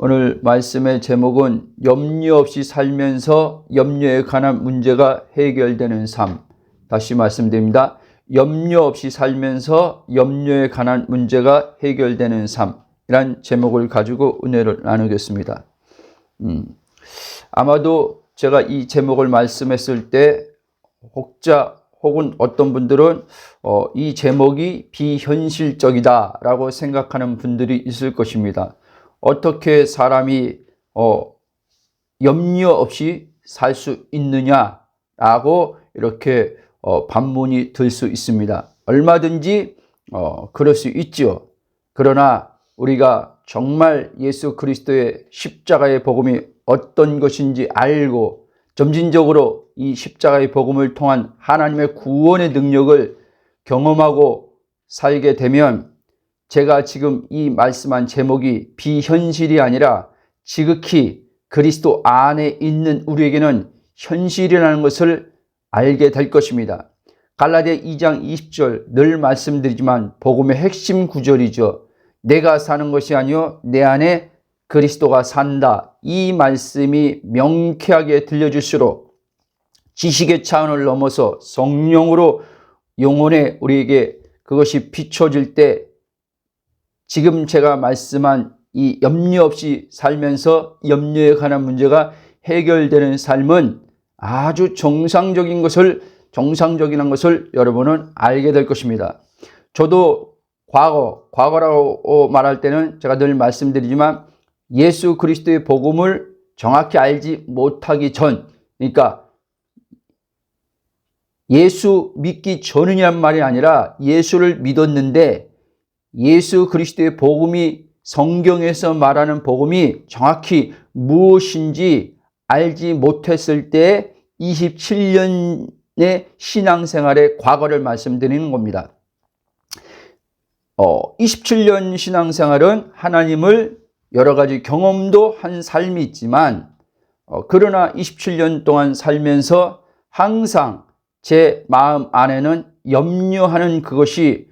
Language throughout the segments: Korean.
오늘 말씀의 제목은 염려 없이 살면서 염려에 관한 문제가 해결되는 삶. 다시 말씀드립니다. 염려 없이 살면서 염려에 관한 문제가 해결되는 삶이란 제목을 가지고 은혜를 나누겠습니다. 아마도 제가 이 제목을 말씀했을 때 혹은 어떤 분들은 이 제목이 비현실적이다라고 생각하는 분들이 있을 것입니다. 어떻게 사람이 염려 없이 살 수 있느냐라고 이렇게 반문이 들 수 있습니다. 얼마든지 그럴 수 있죠. 그러나 우리가 정말 예수 그리스도의 십자가의 복음이 어떤 것인지 알고 점진적으로 이 십자가의 복음을 통한 하나님의 구원의 능력을 경험하고 살게 되면 제가 지금 이 말씀한 제목이 비현실이 아니라 지극히 그리스도 안에 있는 우리에게는 현실이라는 것을 알게 될 것입니다. 갈라디아 2장 20절 늘 말씀드리지만 복음의 핵심 구절이죠. 내가 사는 것이 아니요 내 안에 그리스도가 산다. 이 말씀이 명쾌하게 들려줄수록 지식의 차원을 넘어서 성령으로 영혼에 우리에게 그것이 비춰질 때 지금 제가 말씀한 이 염려 없이 살면서 염려에 관한 문제가 해결되는 삶은 아주 정상적인 것을 여러분은 알게 될 것입니다. 저도 과거라고 말할 때는 제가 늘 말씀드리지만 예수 그리스도의 복음을 정확히 알지 못하기 전, 그러니까 예수 믿기 전이란 말이 아니라 예수를 믿었는데 예수 그리스도의 복음이 성경에서 말하는 복음이 정확히 무엇인지 알지 못했을 때 27년의 신앙생활의 과거를 말씀드리는 겁니다. 27년 신앙생활은 하나님을 여러 가지 경험도 한 삶이 있지만 그러나 27년 동안 살면서 항상 제 마음 안에는 염려하는 그것이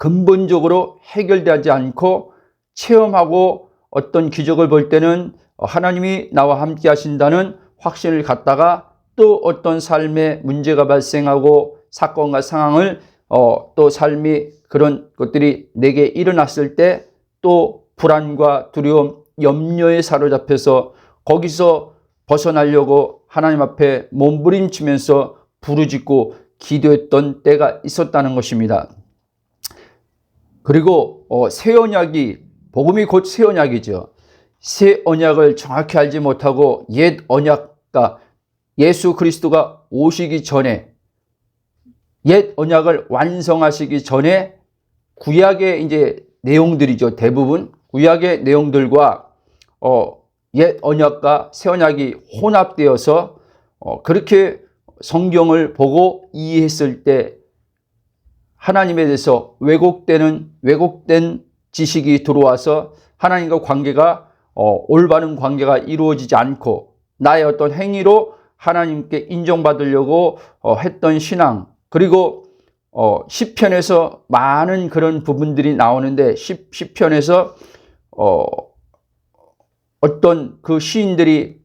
근본적으로 해결되지 않고 체험하고 어떤 기적을 볼 때는 하나님이 나와 함께 하신다는 확신을 갖다가 또 어떤 삶에 문제가 발생하고 사건과 상황을 또 삶이 그런 것들이 내게 일어났을 때 또 불안과 두려움, 염려에 사로잡혀서 거기서 벗어나려고 하나님 앞에 몸부림치면서 부르짖고 기도했던 때가 있었다는 것입니다. 그리고 새 언약이 복음이 곧 새 언약이죠. 새 언약을 정확히 알지 못하고 옛 언약과 예수 그리스도가 오시기 전에 옛 언약을 완성하시기 전에 구약의 이제 내용들이죠. 대부분 구약의 내용들과 옛 언약과 새 언약이 혼합되어서 그렇게 성경을 보고 이해했을 때 하나님에 대해서 왜곡된 지식이 들어와서 하나님과 관계가 올바른 관계가 이루어지지 않고 나의 어떤 행위로 하나님께 인정받으려고 했던 신앙, 그리고 시편에서 많은 그런 부분들이 나오는데 시편에서 어떤 그 시인들이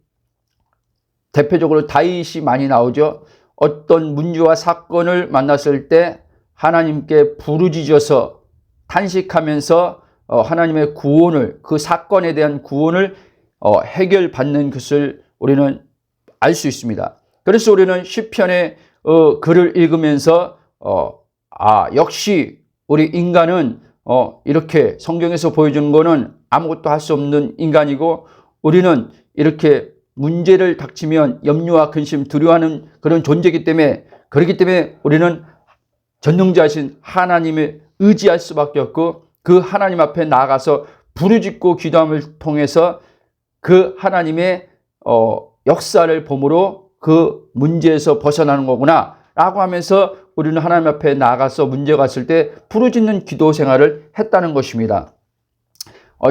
대표적으로 다윗이 많이 나오죠. 어떤 문제와 사건을 만났을 때 하나님께 부르짖어서 탄식하면서 하나님의 구원을, 그 사건에 대한 구원을 해결받는 것을 우리는 알 수 있습니다. 그래서 우리는 시편의 글을 읽으면서 역시 우리 인간은 이렇게 성경에서 보여주는 거는 아무것도 할 수 없는 인간이고 우리는 이렇게 문제를 닥치면 염려와 근심, 두려워하는 그런 존재이기 때문에 그렇기 때문에 우리는 전능자이신 하나님을 의지할 수밖에 없고 그 하나님 앞에 나아가서 부르짖고 기도함을 통해서 그 하나님의 역사를 보므로 그 문제에서 벗어나는 거구나 라고 하면서 우리는 하나님 앞에 나아가서 문제가 있을 때 부르짖는 기도 생활을 했다는 것입니다.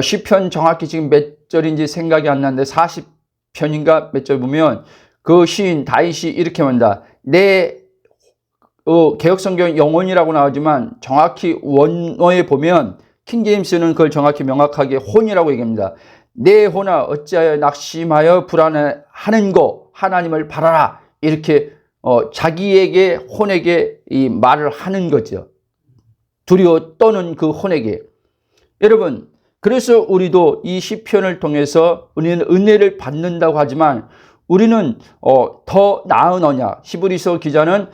시편 정확히 지금 몇 절인지 생각이 안 나는데 40편인가 몇 절 보면 그 시인 다윗이 이렇게 말한다. 내 개혁성경 영혼이라고 나오지만 정확히 원어에 보면 킹제임스는 그걸 정확히 명확하게 혼이라고 얘기합니다. 내 혼아 어찌하여 낙심하여 불안해하는 거 하나님을 바라라. 이렇게 자기에게 혼에게 이 말을 하는 거죠. 두려워 떠는 그 혼에게. 여러분, 그래서 우리도 이 시편을 통해서 우리는 은혜를 받는다고 하지만 우리는 더 나은 언약, 히브리서 기자는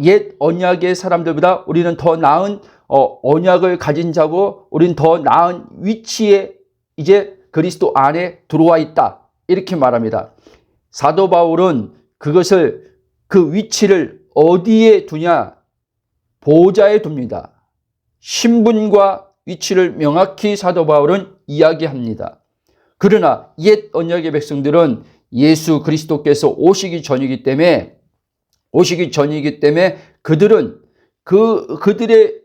옛 언약의 사람들보다 우리는 더 나은 언약을 가진 자고 우리는 더 나은 위치에 이제 그리스도 안에 들어와 있다. 이렇게 말합니다. 사도 바울은 그것을 그 위치를 어디에 두냐? 보좌에 둡니다. 신분과 위치를 명확히 사도 바울은 이야기합니다. 그러나 옛 언약의 백성들은 예수 그리스도께서 오시기 전이기 때문에 그들은 그들의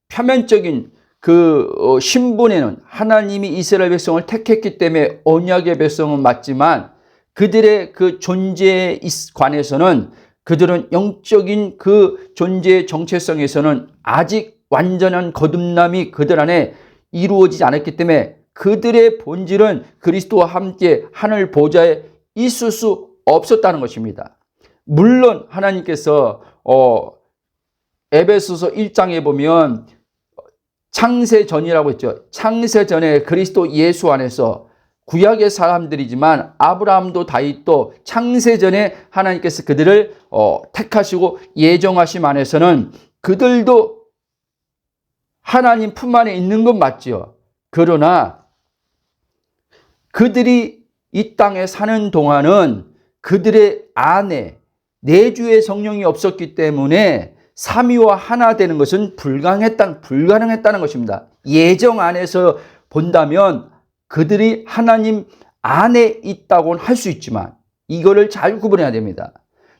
표면적인 그 신분에는 하나님이 이스라엘 백성을 택했기 때문에 언약의 백성은 맞지만 그들의 그 존재에 관해서는 그들은 영적인 그 존재의 정체성에서는 아직 완전한 거듭남이 그들 안에 이루어지지 않았기 때문에 그들의 본질은 그리스도와 함께 하늘 보좌에 있을 수 없었다는 것입니다. 물론 하나님께서 에베소서 1장에 보면 창세전이라고 했죠. 창세전에 그리스도 예수 안에서 구약의 사람들이지만 아브라함도 다윗도 창세전에 하나님께서 그들을 택하시고 예정하심 안에서는 그들도 하나님 품 안에 있는 건 맞지요. 그러나 그들이 이 땅에 사는 동안은 그들의 안에 내주의 성령이 없었기 때문에 삼위와 하나 되는 것은 불가능했다는 것입니다. 예정 안에서 본다면 그들이 하나님 안에 있다고는 할 수 있지만 이거를 잘 구분해야 됩니다.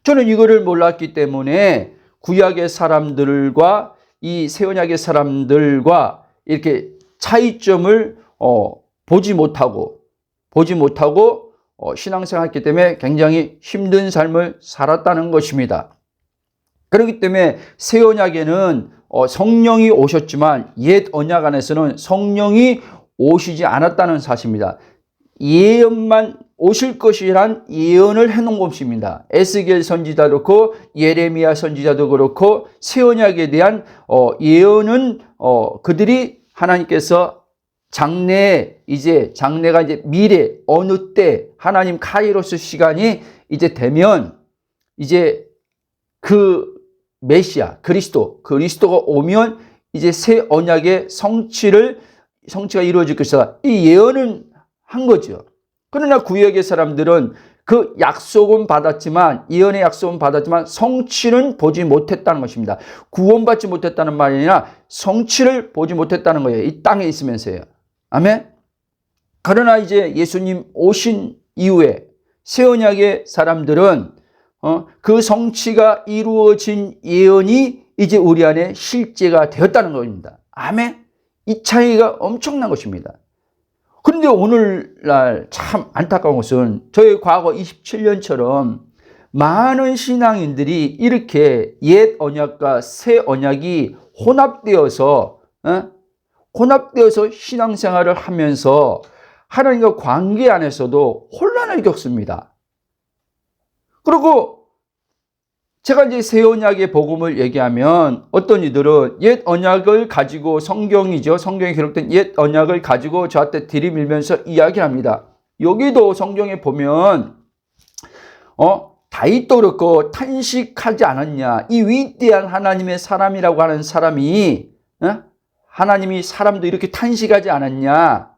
저는 이거를 몰랐기 때문에 구약의 사람들과 이 새언약의 사람들과 이렇게 차이점을 보지 못하고 신앙생활했기 때문에 굉장히 힘든 삶을 살았다는 것입니다. 그렇기 때문에 새 언약에는 성령이 오셨지만 옛 언약 안에서는 성령이 오시지 않았다는 사실입니다. 예언만 오실 것이란 예언을 해놓은 것입니다. 에스겔 선지자도 그렇고 예레미야 선지자도 그렇고 새 언약에 대한 예언은 그들이 하나님께서 장래가 이제 미래 어느 때 하나님 카이로스 시간이 이제 되면 이제 그 메시아 그리스도가 오면 이제 새 언약의 성취가 이루어질 것이다. 이 예언은 한 거죠. 그러나 구약의 사람들은 그 약속은 받았지만 예언의 약속은 받았지만 성취는 보지 못했다는 것입니다. 구원받지 못했다는 말이 아니라 성취를 보지 못했다는 거예요. 이 땅에 있으면서요. 아멘. 그러나 이제 예수님 오신 이후에 새 언약의 사람들은 그 성취가 이루어진 예언이 이제 우리 안에 실제가 되었다는 겁니다. 아멘. 이 차이가 엄청난 것입니다. 그런데 오늘날 참 안타까운 것은 저희 과거 27년처럼 많은 신앙인들이 이렇게 옛 언약과 새 언약이 혼합되어서 신앙생활을 하면서 하나님과 관계 안에서도 혼란을 겪습니다. 그리고 제가 이제 새 언약의 복음을 얘기하면 어떤 이들은 옛 언약을 가지고 성경에 기록된 옛 언약을 가지고 저한테 들이밀면서 이야기를 합니다. 여기도 성경에 보면 다윗도 그렇고 탄식하지 않았냐. 이 위대한 하나님의 사람이라고 하는 사람이 하나님이 사람도 이렇게 탄식하지 않았냐.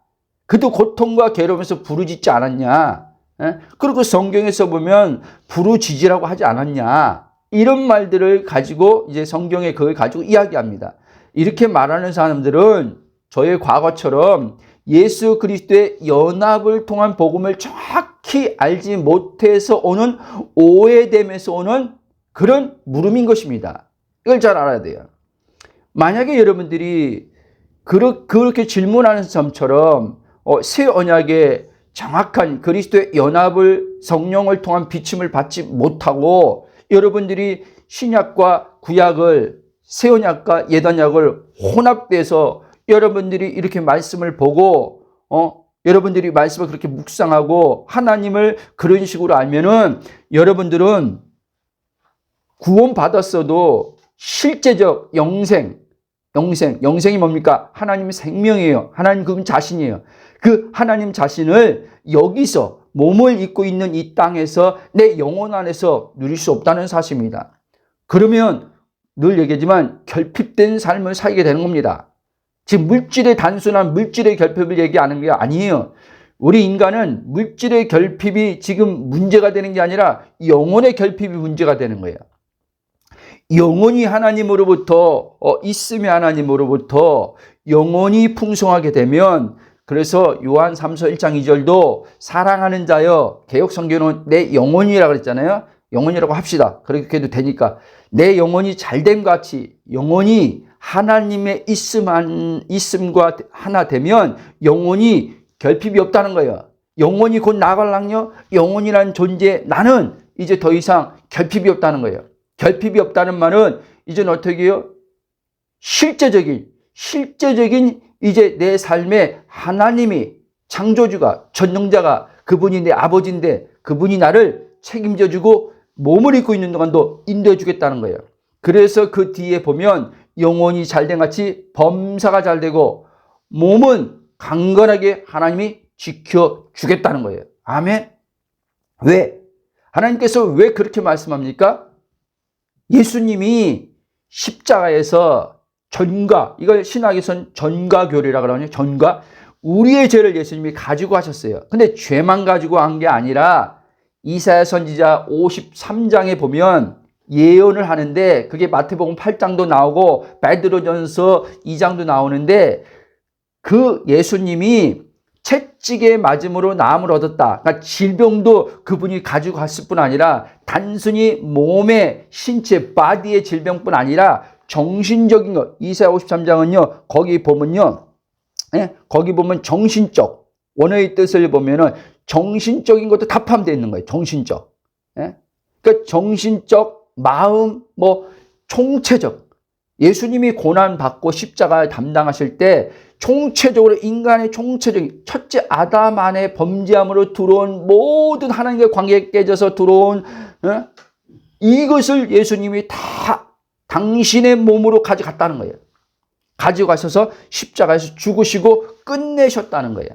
그도 고통과 괴로움에서 부르짖지 않았냐. 그리고 성경에서 보면 부르짖으라고 하지 않았냐. 이런 말들을 가지고 이제 성경에 그걸 가지고 이야기합니다. 이렇게 말하는 사람들은 저의 과거처럼 예수 그리스도의 연합을 통한 복음을 정확히 알지 못해서 오는 오해됨에서 오는 그런 물음인 것입니다. 이걸 잘 알아야 돼요. 만약에 여러분들이 그렇게 질문하는 점처럼 새 언약에 정확한 그리스도의 연합을 성령을 통한 비침을 받지 못하고 여러분들이 신약과 구약을 새 언약과 옛 언약을 혼합돼서 여러분들이 이렇게 말씀을 보고 여러분들이 말씀을 그렇게 묵상하고 하나님을 그런 식으로 알면은 여러분들은 구원 받았어도 실제적 영생이 뭡니까? 하나님의 생명이에요. 하나님 그분 자신이에요. 그 하나님 자신을 여기서 몸을 입고 있는 이 땅에서 내 영혼 안에서 누릴 수 없다는 사실입니다. 그러면 늘 얘기하지만 결핍된 삶을 살게 되는 겁니다. 지금 물질의 단순한 물질의 결핍을 얘기하는 게 아니에요. 우리 인간은 물질의 결핍이 지금 문제가 되는 게 아니라 영혼의 결핍이 문제가 되는 거예요. 영혼이 하나님으로부터 있음이 하나님으로부터 영혼이 풍성하게 되면 그래서 요한 3서 1장 2절도 사랑하는 자여 개역 성경은 내 영혼이라고 그랬잖아요. 영혼이라고 합시다. 그렇게 해도 되니까 내 영혼이 잘됨 같이 영혼이 하나님의 있음과 하나 되면 영혼이 결핍이 없다는 거예요. 영혼이 곧 나갈랑요. 영혼이라는 존재 나는 이제 더 이상 결핍이 없다는 거예요. 결핍이 없다는 말은 이제는 어떻게 해요? 실제적인 이제 내 삶에 하나님이 창조주가 전능자가 그분이 내 아버지인데 그분이 나를 책임져주고 몸을 입고 있는 동안도 인도해 주겠다는 거예요. 그래서 그 뒤에 보면 영혼이 잘된 같이 범사가 잘되고 몸은 강건하게 하나님이 지켜주겠다는 거예요. 아멘. 왜? 하나님께서 왜 그렇게 말씀합니까? 예수님이 십자가에서 전가, 이걸 신학에서는 전가교리라고 그러거든요. 전가. 우리의 죄를 예수님이 가지고 하셨어요. 근데 죄만 가지고 한 게 아니라 이사야 선지자 53장에 보면 예언을 하는데 그게 마태복음 8장도 나오고 베드로전서 2장도 나오는데 그 예수님이 채찍에 맞음으로 나음을 얻었다. 그러니까 질병도 그분이 가지고 갔을 뿐 아니라 단순히 몸의 신체, 바디의 질병뿐 아니라 정신적인 것. 이사야 53장은요. 거기 보면요. 거기 보면 정신적. 원어의 뜻을 보면은 정신적인 것도 다 포함되어 있는 거예요. 정신적. 그러니까 정신적, 마음, 총체적. 예수님이 고난받고 십자가 담당하실 때 총체적으로 인간의 총체적인 첫째 아담 안에 범죄함으로 들어온 모든 하나님과의 관계가 깨져서 들어온 이것을 예수님이 다 당신의 몸으로 가져갔다는 거예요. 가지고 가셔서 십자가에서 죽으시고 끝내셨다는 거예요.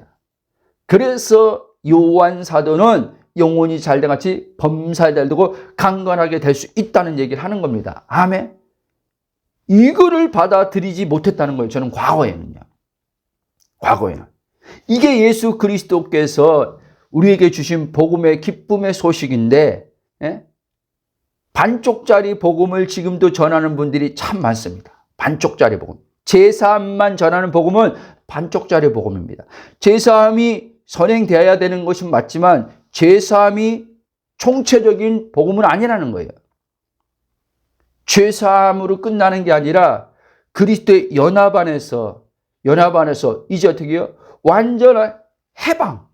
그래서 요한 사도는 영혼이 잘된 같이 범사에 잘되고 강건하게 될 수 있다는 얘기를 하는 겁니다. 아멘. 이거를 받아들이지 못했다는 거예요. 저는 과거에는. 이게 예수 그리스도께서 우리에게 주신 복음의 기쁨의 소식인데 반쪽짜리 복음을 지금도 전하는 분들이 참 많습니다. 반쪽짜리 복음. 제사함만 전하는 복음은 반쪽짜리 복음입니다. 제사함이 선행되어야 되는 것은 맞지만 제사함이 총체적인 복음은 아니라는 거예요. 죄사함으로 끝나는 게 아니라 그리스도의 연합 안에서 이제 어떻게 해요? 완전한 해방.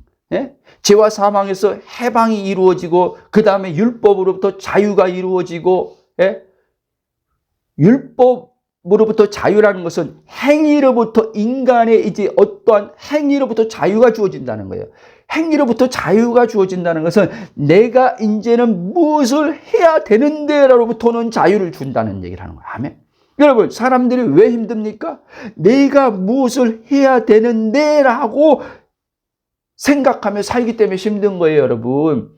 죄와 사망에서 해방이 이루어지고 그 다음에 율법으로부터 자유가 이루어지고 율법으로부터 자유라는 것은 행위로부터 인간의 이제 어떠한 행위로부터 자유가 주어진다는 거예요. 행위로부터 자유가 주어진다는 것은 내가 이제는 무엇을 해야 되는데로부터는 자유를 준다는 얘기를 하는 거예요. 아멘. 여러분, 사람들이 왜 힘듭니까? 내가 무엇을 해야 되는데라고 생각하며 살기 때문에 힘든 거예요, 여러분.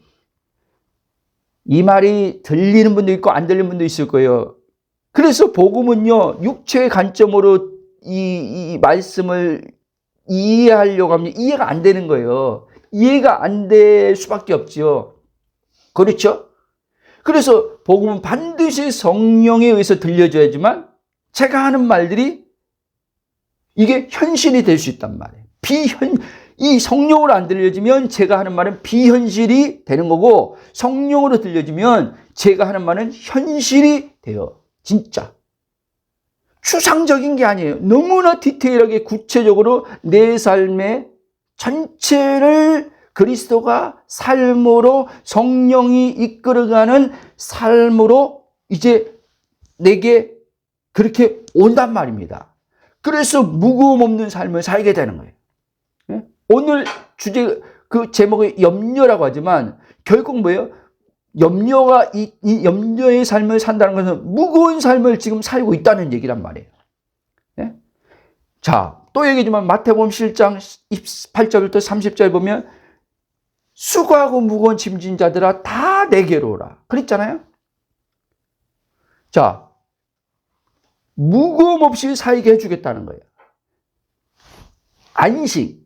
이 말이 들리는 분도 있고 안 들리는 분도 있을 거예요. 그래서 복음은요, 육체의 관점으로 이 말씀을 이해하려고 하면 이해가 안 되는 거예요. 이해가 안 될 수밖에 없죠. 그렇죠? 그래서 복음은 반드시 성령에 의해서 들려줘야지만 제가 하는 말들이 이게 현실이 될 수 있단 말이에요. 이 성령으로 안 들려지면 제가 하는 말은 비현실이 되는 거고 성령으로 들려지면 제가 하는 말은 현실이 돼요. 진짜. 추상적인 게 아니에요. 너무나 디테일하게 구체적으로 내 삶의 전체를 그리스도가 삶으로 성령이 이끌어가는 삶으로 이제 내게 그렇게 온단 말입니다. 그래서 무거움 없는 삶을 살게 되는 거예요. 예? 오늘 주제 그 제목이 염려라고 하지만 결국 뭐예요? 염려가 이 염려의 삶을 산다는 것은 무거운 삶을 지금 살고 있다는 얘기란 말이에요. 예? 자, 또 얘기지만 마태복음 7장 28절부터 30절 보면 수고하고 무거운 짐진 자들아 다 내게로 오라. 그랬잖아요. 자, 무거움 없이 살게 해주겠다는 거예요. 안식,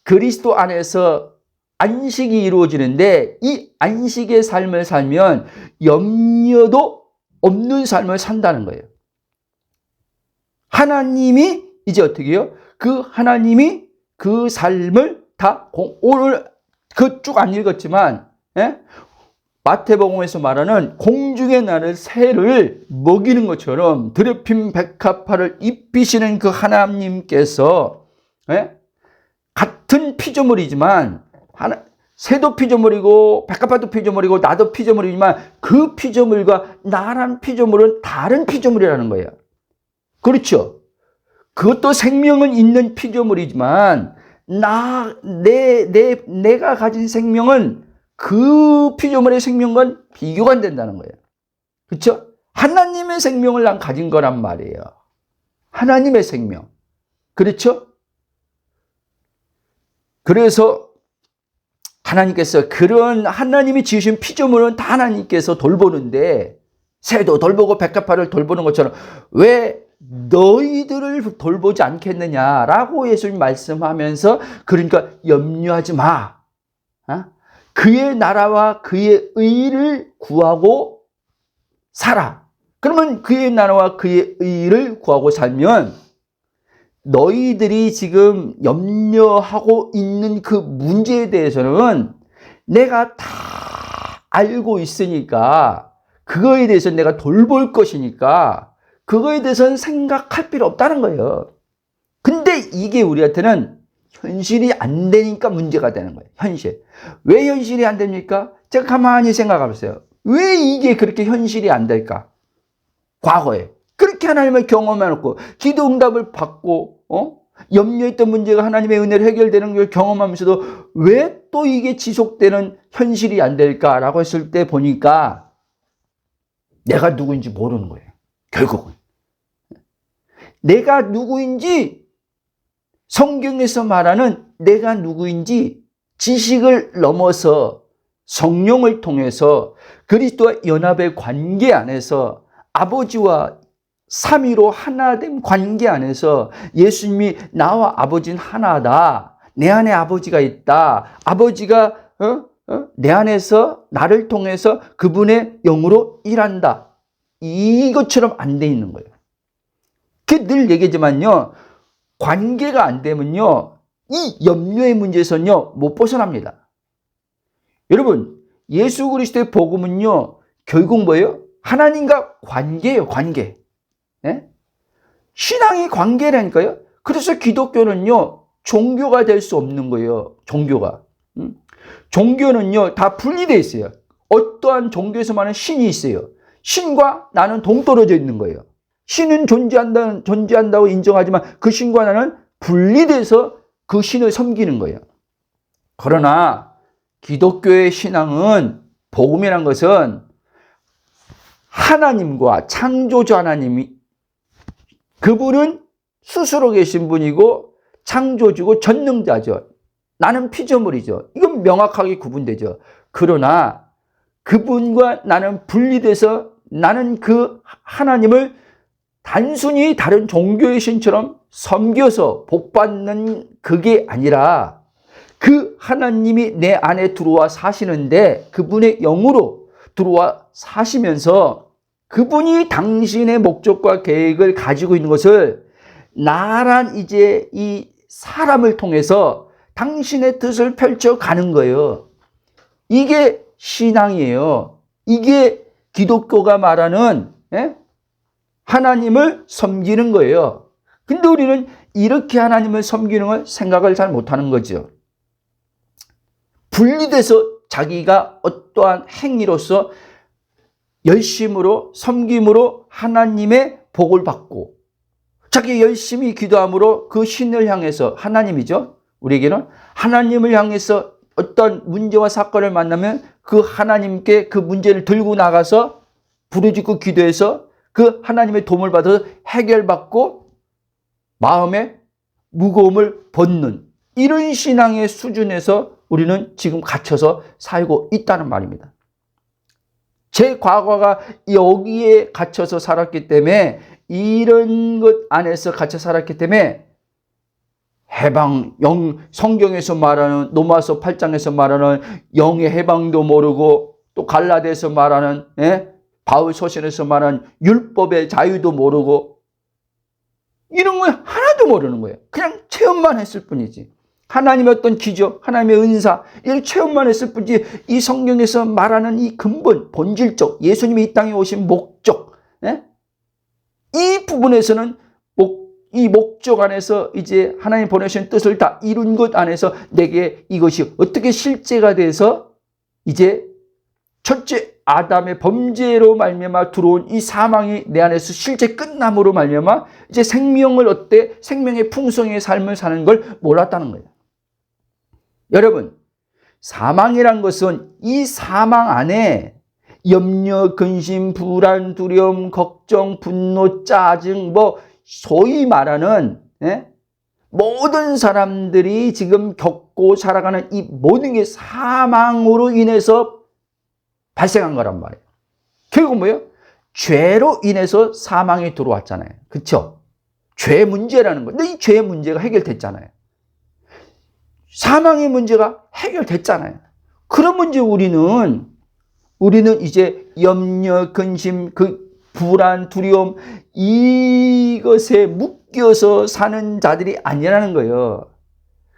그리스도 안에서 안식이 이루어지는데 이 안식의 삶을 살면 염려도 없는 삶을 산다는 거예요. 하나님이 이제 어떻게 해요? 그 하나님이 그 삶을 다 오늘 그 쭉 안 읽었지만 예? 마태복음에서 말하는 공중의 나를 새를 먹이는 것처럼 드레핀 백합화를 입히시는 그 하나님께서 예? 같은 피조물이지만 새도 피조물이고 백합화도 피조물이고 나도 피조물이지만 그 피조물과 나란 피조물은 다른 피조물이라는 거예요. 그렇죠? 그것도 생명은 있는 피조물이지만 내가 가진 생명은 그 피조물의 생명과는 비교가 안 된다는 거예요. 그렇죠? 하나님의 생명을 난 가진 거란 말이에요. 하나님의 생명. 그렇죠? 그래서 하나님께서 그런 하나님이 지으신 피조물은 다 하나님께서 돌보는데 새도 돌보고 백합화를 돌보는 것처럼 왜 너희들을 돌보지 않겠느냐라고 예수님 말씀하면서 그러니까 염려하지 마. 그의 나라와 그의 의를 구하고 살아. 그러면 그의 나라와 그의 의를 구하고 살면 너희들이 지금 염려하고 있는 그 문제에 대해서는 내가 다 알고 있으니까 그거에 대해서 내가 돌볼 것이니까 그거에 대해서는 생각할 필요 없다는 거예요. 근데 이게 우리한테는 현실이 안 되니까 문제가 되는 거예요. 현실. 왜 현실이 안 됩니까? 제가 가만히 생각해 보세요. 왜 이게 그렇게 현실이 안 될까? 과거에. 그렇게 하나님을 경험해놓고 기도 응답을 받고 염려했던 문제가 하나님의 은혜로 해결되는 걸 경험하면서도 왜 또 이게 지속되는 현실이 안 될까라고 했을 때 보니까 내가 누구인지 모르는 거예요. 결국은. 내가 누구인지 성경에서 말하는 내가 누구인지 지식을 넘어서 성령을 통해서 그리스도와 연합의 관계 안에서 아버지와 삼위로 하나된 관계 안에서 예수님이 나와 아버지는 하나다. 내 안에 아버지가 있다. 아버지가 내 안에서 나를 통해서 그분의 영으로 일한다. 이것처럼 안 돼 있는 거예요. 늘 얘기하지만요. 관계가 안 되면요. 이 염려의 문제에서는요. 못 벗어납니다. 여러분 예수 그리스도의 복음은요. 결국 뭐예요? 하나님과 관계예요. 관계. 예? 신앙이 관계라니까요. 그래서 기독교는요. 종교가 될 수 없는 거예요. 종교가. 종교는요. 다 분리되어 있어요. 어떠한 종교에서만은 신이 있어요. 신과 나는 동떨어져 있는 거예요. 신은 존재한다고 인정하지만 그 신과 나는 분리돼서 그 신을 섬기는 거예요. 그러나 기독교의 신앙은 복음이란 것은 하나님과 창조주 하나님이 그분은 스스로 계신 분이고 창조주고 전능자죠. 나는 피조물이죠. 이건 명확하게 구분되죠. 그러나 그분과 나는 분리돼서 나는 그 하나님을 단순히 다른 종교의 신처럼 섬겨서 복받는 그게 아니라 그 하나님이 내 안에 들어와 사시는데 그분의 영으로 들어와 사시면서 그분이 당신의 목적과 계획을 가지고 있는 것을 나란 이제 이 사람을 통해서 당신의 뜻을 펼쳐가는 거예요. 이게 신앙이에요. 이게 기독교가 말하는 하나님을 섬기는 거예요. 근데 우리는 이렇게 하나님을 섬기는 걸 생각을 잘 못하는 거죠. 분리돼서 자기가 어떠한 행위로서 열심으로 섬김으로 하나님의 복을 받고 자기 열심히 기도함으로 그 신을 향해서 하나님이죠. 우리에게는 하나님을 향해서 어떤 문제와 사건을 만나면 그 하나님께 그 문제를 들고 나가서 부르짖고 기도해서 그 하나님의 도움을 받아서 해결받고 마음의 무거움을 벗는 이런 신앙의 수준에서 우리는 지금 갇혀서 살고 있다는 말입니다. 제 과거가 여기에 갇혀서 살았기 때문에 이런 것 안에서 갇혀 살았기 때문에 해방, 성경에서 말하는 로마서 8장에서 말하는 영의 해방도 모르고 또 갈라디아서 말하는 바울 서신에서 말하는 율법의 자유도 모르고 이런 거 하나도 모르는 거예요. 그냥 체험만 했을 뿐이지. 하나님의 어떤 기적, 하나님의 은사 이런 체험만 했을 뿐이지 이 성경에서 말하는 이 근본, 본질적 예수님이 이 땅에 오신 목적 이 부분에서는 이 목적 안에서 이제 하나님 보내신 뜻을 다 이룬 것 안에서 내게 이것이 어떻게 실제가 돼서 이제 첫째 아담의 범죄로 말미암아 들어온 이 사망이 내 안에서 실제 끝남으로 말미암아 이제 생명을 얻되 생명의 풍성의 삶을 사는 걸 몰랐다는 거예요. 여러분, 사망이란 것은 이 사망 안에 염려, 근심, 불안, 두려움, 걱정, 분노, 짜증 소위 말하는 모든 사람들이 지금 겪고 살아가는 이 모든 게 사망으로 인해서 발생한 거란 말이에요. 결국 뭐예요? 죄로 인해서 사망이 들어왔잖아요. 그렇죠? 죄 문제라는 거. 근데 이 죄 문제가 해결됐잖아요. 사망의 문제가 해결됐잖아요. 그러면 이제 우리는 이제 염려, 근심, 불안, 두려움 이것에 묶여서 사는 자들이 아니라는 거예요.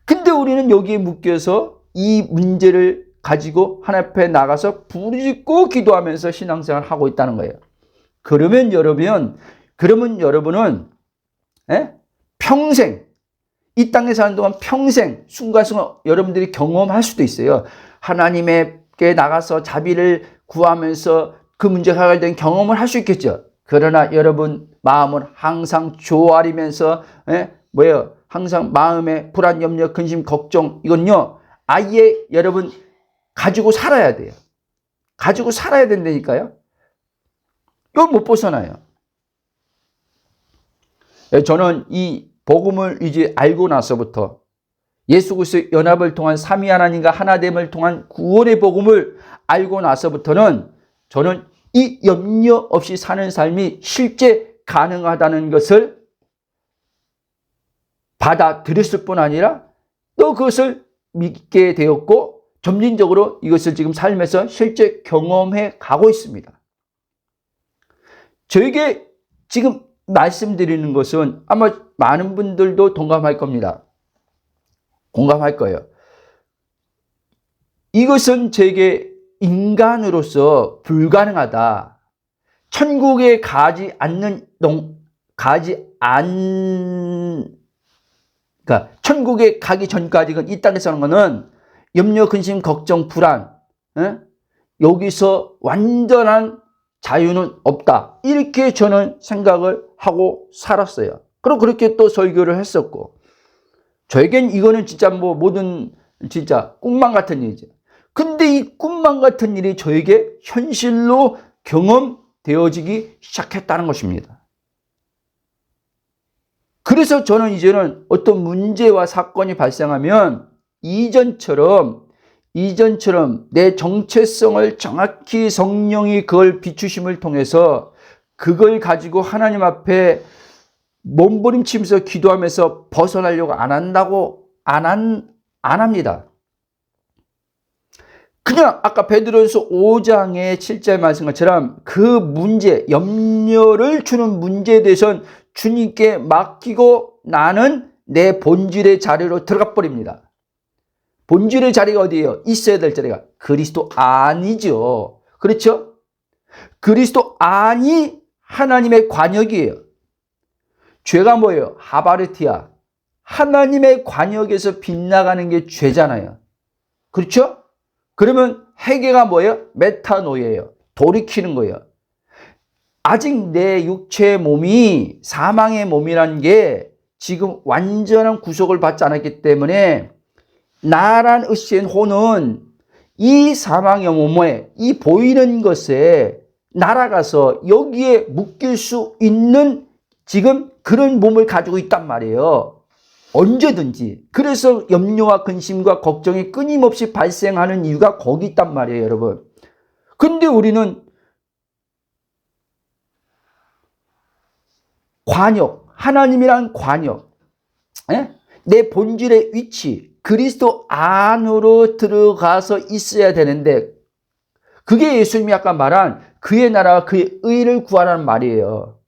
근데 우리는 여기에 묶여서 이 문제를 가지고 하나님 앞에 나가서 부르짖고 기도하면서 신앙생활을 하고 있다는 거예요. 그러면 여러분은 평생 이 땅에 사는 동안 평생 순간순간 여러분들이 경험할 수도 있어요. 하나님께 나가서 자비를 구하면서 그 문제가 해결된 경험을 할 수 있겠죠. 그러나 여러분 마음은 항상 조아리면서 항상 마음에 불안, 염려, 근심, 걱정 이건요 아예 여러분 가지고 살아야 돼요. 가지고 살아야 된다니까요. 이거 못 벗어나요. 저는 이 복음을 이제 알고 나서부터 예수 그리스도의 연합을 통한 삼위 하나님과 하나됨을 통한 구원의 복음을 알고 나서부터는 저는 이 염려 없이 사는 삶이 실제 가능하다는 것을 받아들였을 뿐 아니라 또 그것을 믿게 되었고 점진적으로 이것을 지금 삶에서 실제 경험해 가고 있습니다. 저에게 지금 말씀드리는 것은 아마 많은 분들도 동감할 겁니다. 공감할 거예요. 이것은 제게 인간으로서 불가능하다. 천국에 그러니까 천국에 가기 전까지는 이 땅에 사는 거는 염려, 근심, 걱정, 불안, 여기서 완전한 자유는 없다. 이렇게 저는 생각을 하고 살았어요. 그리고 그렇게 또 설교를 했었고, 저에겐 이거는 진짜 진짜 꿈만 같은 일이죠. 근데 이 꿈만 같은 일이 저에게 현실로 경험되어지기 시작했다는 것입니다. 그래서 저는 이제는 어떤 문제와 사건이 발생하면 이전처럼 내 정체성을 정확히 성령이 그걸 비추심을 통해서 그걸 가지고 하나님 앞에 몸부림치면서 기도하면서 벗어나려고 안 합니다. 그냥 아까 베드로전서 5장의 7절 말씀 것처럼 그 문제, 염려를 주는 문제에 대해서는 주님께 맡기고 나는 내 본질의 자리로 들어가 버립니다. 본질의 자리가 어디예요? 있어야 될 자리가 그리스도 안이죠. 그렇죠? 그리스도 안이 하나님의 관역이에요. 죄가 뭐예요? 하바르티아. 하나님의 관역에서 빗나가는 게 죄잖아요. 그렇죠? 그러면 회개가 뭐예요? 메타노예요. 돌이키는 거예요. 아직 내 육체의 몸이 사망의 몸이라는 게 지금 완전한 구속을 받지 않았기 때문에 나란 으쌰인 혼은 이 사망의 몸에, 이 보이는 것에 날아가서 여기에 묶일 수 있는 지금 그런 몸을 가지고 있단 말이에요. 언제든지. 그래서 염려와 근심과 걱정이 끊임없이 발생하는 이유가 거기 있단 말이에요, 여러분. 근데 우리는 관역, 하나님이란 관역, 내 본질의 위치, 그리스도 안으로 들어가서 있어야 되는데, 그게 예수님이 아까 말한 그의 나라와 그의 의를 구하라는 말이에요.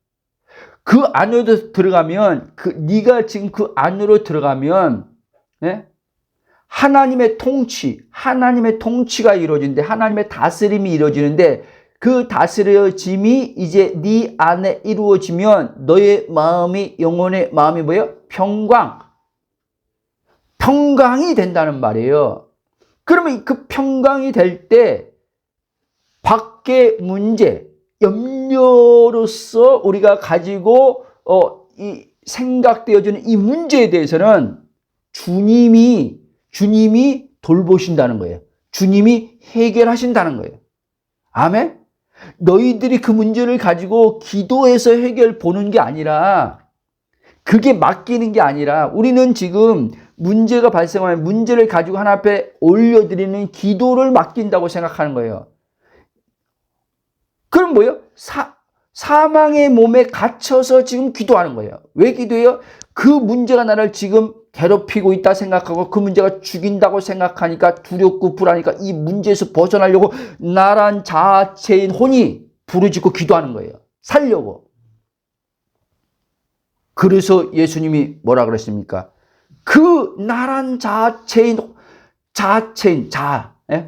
그 안으로 들어가면, 네가 지금 그 안으로 들어가면, 하나님의 통치가 이루어지는데, 하나님의 다스림이 이루어지는데, 그 다스려짐이 이제 네 안에 이루어지면 너의 마음이, 영혼의 마음이 뭐예요? 평강이 된다는 말이에요. 그러면 그 평강이 될 때 밖의 문제, 염려로서 우리가 가지고 이 생각되어지는 이 문제에 대해서는 주님이 돌보신다는 거예요. 주님이 해결하신다는 거예요. 아멘? 너희들이 그 문제를 가지고 기도해서 해결 보는 게 아니라, 그게 맡기는 게 아니라, 우리는 지금 문제가 발생하면 문제를 가지고 하나님 앞에 올려드리는 기도를 맡긴다고 생각하는 거예요. 그럼 뭐예요? 사망의 몸에 갇혀서 지금 기도하는 거예요. 왜 기도해요? 그 문제가 나를 지금 괴롭히고 있다 생각하고 그 문제가 죽인다고 생각하니까 두렵고 불안하니까 이 문제에서 벗어나려고 나란 자체인 혼이 부르짖고 기도하는 거예요. 살려고. 그래서 예수님이 뭐라 그랬습니까? 그 나란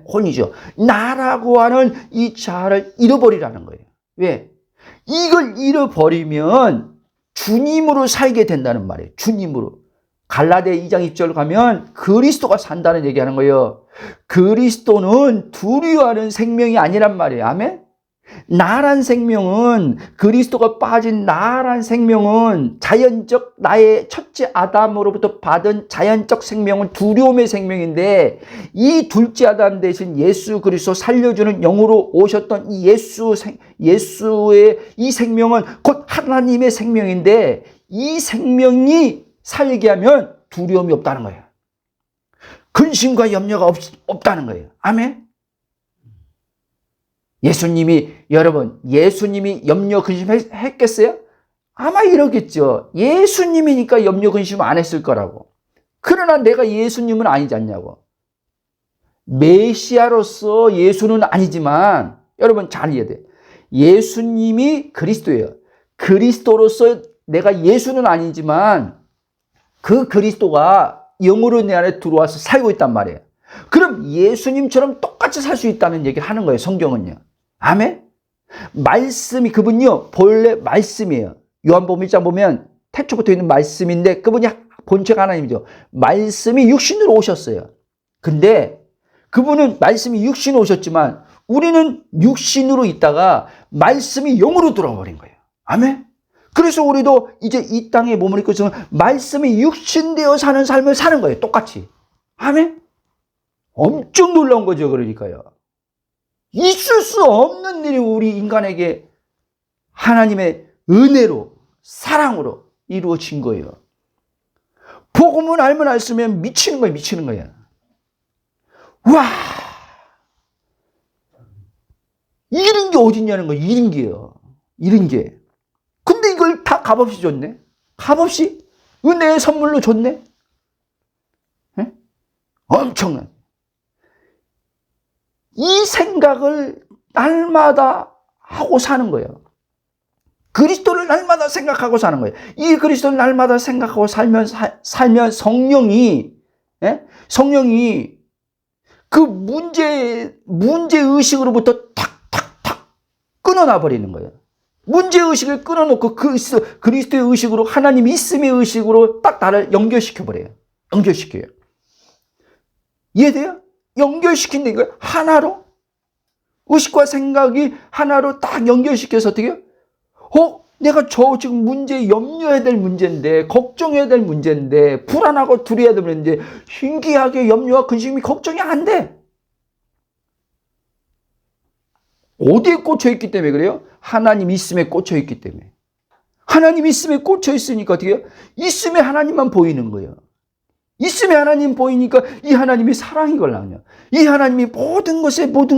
혼이죠. 나라고 하는 이 자아를 잃어버리라는 거예요. 왜? 이걸 잃어버리면 주님으로 살게 된다는 말이에요. 주님으로. 갈라디아 2장 2절 가면 그리스도가 산다는 얘기하는 거예요. 그리스도는 두려워하는 생명이 아니란 말이에요. 아멘? 나란 생명은, 그리스도가 빠진 나란 생명은 자연적, 나의 첫째 아담으로부터 받은 자연적 생명은 두려움의 생명인데, 이 둘째 아담 대신 예수 그리스도 살려주는 영으로 오셨던 이 예수의 이 생명은 곧 하나님의 생명인데, 이 생명이 살게 하면 두려움이 없다는 거예요. 근심과 염려가 없다는 거예요. 아멘? 여러분, 예수님이 염려, 근심 했겠어요? 아마 이러겠죠. 예수님이니까 염려, 근심 안 했을 거라고. 그러나 내가 예수님은 아니지 않냐고. 메시아로서 예수는 아니지만, 여러분 잘 이해해야 돼요. 예수님이 그리스도예요. 그리스도로서 내가 예수는 아니지만, 그 그리스도가 영으로 내 안에 들어와서 살고 있단 말이에요. 그럼 예수님처럼 똑같이 살 수 있다는 얘기를 하는 거예요, 성경은요. 아멘? 말씀이, 그분요, 본래 말씀이에요. 요한복음 1장 보면 태초부터 있는 말씀인데 그분이 본체가 하나님이죠. 말씀이 육신으로 오셨어요. 근데 그분은 말씀이 육신으로 오셨지만 우리는 육신으로 있다가 말씀이 영으로 들어버린 거예요. 아멘? 그래서 우리도 이제 이 땅에 몸을 입고 있으면 말씀이 육신되어 사는 삶을 사는 거예요. 똑같이. 아멘? 엄청 놀라운 거죠. 그러니까요. 있을 수 없는 일이 우리 인간에게 하나님의 은혜로, 사랑으로 이루어진 거예요. 복음을 알면 알수면 미치는 거예요. 미치는 거예요. 와! 이런 게 어딨냐는 거예요. 이런 게요. 이런 게. 근데 이걸 다 값없이 줬네. 값없이 은혜의 선물로 줬네. 네? 엄청난. 이 생각을 날마다 하고 사는 거예요. 그리스도를 날마다 생각하고 사는 거예요. 이 그리스도를 날마다 생각하고 살면 성령이 그 문제의식으로부터 탁탁탁 끊어놔 버리는 거예요. 문제의식을 끊어놓고 그리스도의 의식으로, 하나님 있음의 의식으로 딱 나를 연결시켜버려요. 연결시켜요. 이해돼요? 연결시킨다는 거예요. 하나로. 의식과 생각이 하나로 딱 연결시켜서 어떻게 해요? 내가 지금 염려해야 될 문제인데, 걱정해야 될 문제인데, 불안하고 두려워야 될 문제인데, 신기하게 염려와 근심이 걱정이 안 돼. 어디에 꽂혀있기 때문에 그래요? 하나님 있음에 꽂혀있기 때문에. 하나님 있음에 꽂혀있으니까 어떻게 해요? 있음에 하나님만 보이는 거예요. 있음에 하나님 보이니까 이 하나님이 사랑이걸랑요. 이 하나님이 모든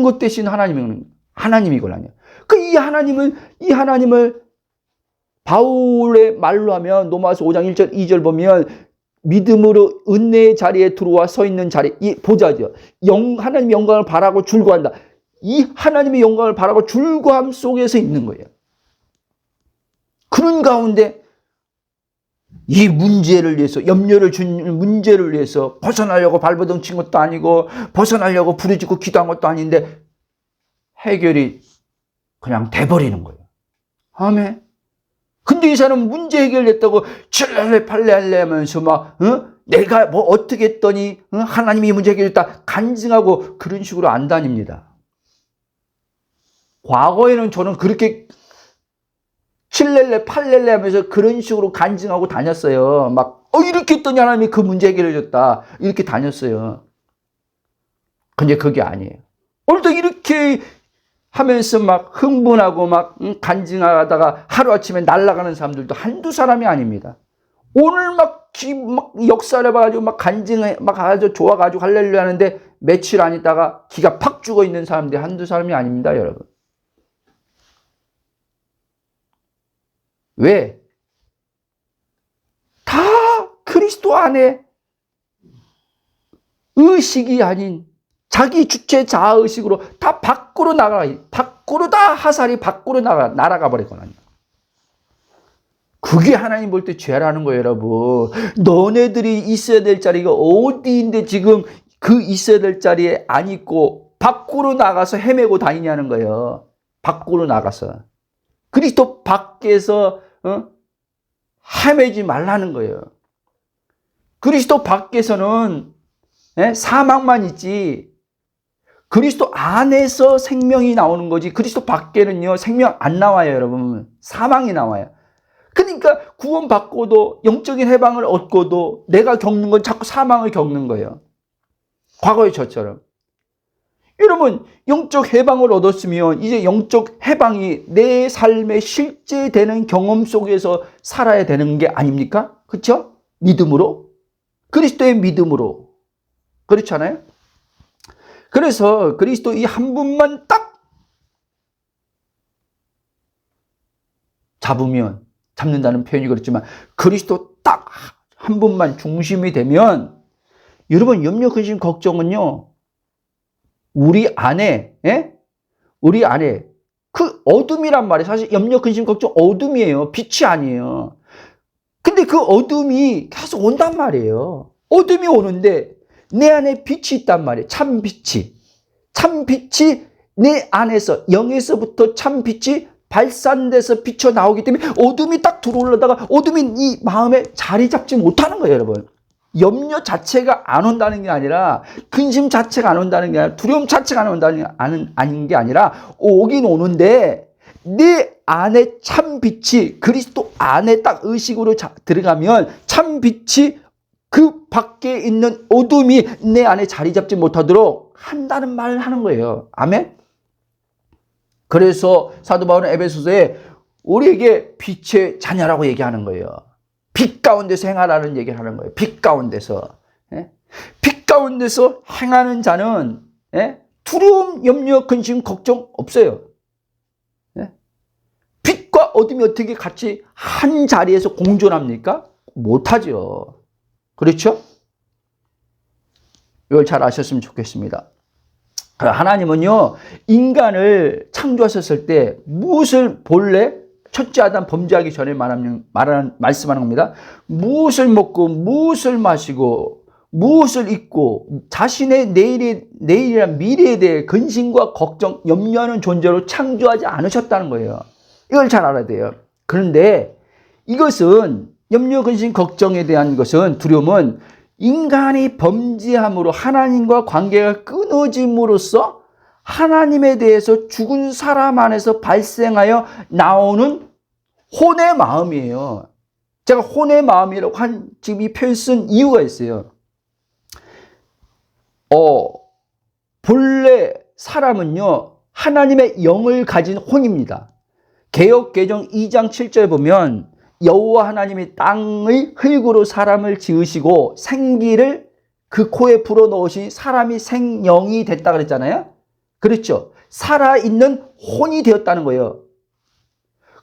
것 대신 하나님이걸랑요. 이 하나님을 바울의 말로 하면 로마서 5장 1절 2절 보면 믿음으로 은혜의 자리에 들어와 서 있는 자리, 이 보좌죠. 하나님의 영광을 바라고 줄거한다. 이 하나님의 영광을 바라고 줄거함 속에서 있는 거예요. 그런 가운데 이 문제를 위해서, 염려를 주는 문제를 위해서 벗어나려고 발버둥 친 것도 아니고 벗어나려고 부르짖고 기도한 것도 아닌데 해결이 그냥 돼버리는 거예요. 아멘. 근데 이 사람은 문제 해결됐다고 칠레레 팔레할레 하면서 내가 뭐 어떻게 했더니 하나님이 이 문제 해결됐다 간증하고 그런 식으로 안 다닙니다. 과거에는 저는 그렇게 칠렐레 팔렐레 하면서 그런 식으로 간증하고 다녔어요. 이렇게 했더니 하나님이 그 문제 해결해줬다 이렇게 다녔어요. 근데 그게 아니에요. 오늘도 이렇게 하면서 흥분하고 간증하다가 하루아침에 날아가는 사람들도 한두 사람이 아닙니다. 오늘 역사를 봐가지고 간증해 아주 좋아가지고 할렐루야 하는데 며칠 안 있다가 기가 팍 죽어 있는 사람들이 한두 사람이 아닙니다, 여러분. 왜? 다 그리스도 안에 의식이 아닌 자기 주체 자아의식으로 다 밖으로 다 하살이 밖으로 날아가 버렸거든요. 그게 하나님 볼 때 죄라는 거예요, 여러분. 너네들이 있어야 될 자리가 어디인데 지금 그 있어야 될 자리에 안 있고 밖으로 나가서 헤매고 다니냐는 거예요. 밖으로 나가서. 그리스도 밖에서 헤매지 말라는 거예요. 그리스도 밖에서는 사망만 있지 그리스도 안에서 생명이 나오는 거지 그리스도 밖에는요 생명 안 나와요, 여러분. 사망이 나와요. 그러니까 구원받고도 영적인 해방을 얻고도 내가 겪는 건 자꾸 사망을 겪는 거예요. 과거의 저처럼. 여러분, 영적 해방을 얻었으면 이제 영적 해방이 내 삶에 실제 되는 경험 속에서 살아야 되는 게 아닙니까? 그렇죠? 믿음으로. 그리스도의 믿음으로. 그렇잖아요? 그래서 그리스도 이 한 분만 딱 잡는다는 표현이 그렇지만 그리스도 딱 한 분만 중심이 되면 여러분 염려, 근심, 걱정은요 우리 안에 그 어둠이란 말이에요. 사실 염려, 근심, 걱정 어둠이에요. 빛이 아니에요. 근데 그 어둠이 계속 온단 말이에요. 어둠이 오는데 내 안에 빛이 있단 말이에요. 참빛이 내 안에서 영에서부터 참빛이 발산돼서 비쳐 나오기 때문에 어둠이 딱 들어오려다가 어둠이 이 마음에 자리 잡지 못하는 거예요, 여러분. 염려 자체가 안 온다는 게 아니라 근심 자체가 안 온다는 게 아니라 두려움 자체가 안 온다는 아닌 게 아니라 오긴 오는데 내 안에 참빛이 그리스도 안에 딱 의식으로 들어가면 참빛이 그 밖에 있는 어둠이 내 안에 자리 잡지 못하도록 한다는 말을 하는 거예요. 아멘? 그래서 사도 바울은 에베소서에 우리에게 빛의 자녀라고 얘기하는 거예요. 빛 가운데서 행하라는 얘기를 하는 거예요. 빛 가운데서. 빛 가운데서 행하는 자는 두려움, 염려, 근심, 걱정 없어요. 빛과 어둠이 어떻게 같이 한 자리에서 공존합니까? 못하죠. 그렇죠? 이걸 잘 아셨으면 좋겠습니다. 하나님은요, 인간을 창조하셨을 때 무엇을 본래 첫째 아담 범죄하기 전에 말씀하는 겁니다. 무엇을 먹고 무엇을 마시고 무엇을 입고 자신의 내일이란 미래에 대해 근심과 걱정, 염려하는 존재로 창조하지 않으셨다는 거예요. 이걸 잘 알아야 돼요. 그런데 이것은 염려, 근심, 걱정에 대한 것은 두려움은 인간이 범죄함으로 하나님과 관계가 끊어짐으로써 하나님에 대해서 죽은 사람 안에서 발생하여 나오는 혼의 마음이에요. 제가 혼의 마음이라고 지금 이 표현 쓴 이유가 있어요. 본래 사람은요, 하나님의 영을 가진 혼입니다. 개역개정 2장 7절에 보면 여호와 하나님이 땅의 흙으로 사람을 지으시고 생기를 그 코에 불어넣으시 사람이 생영이 됐다 그랬잖아요. 그렇죠. 살아있는 혼이 되었다는 거예요.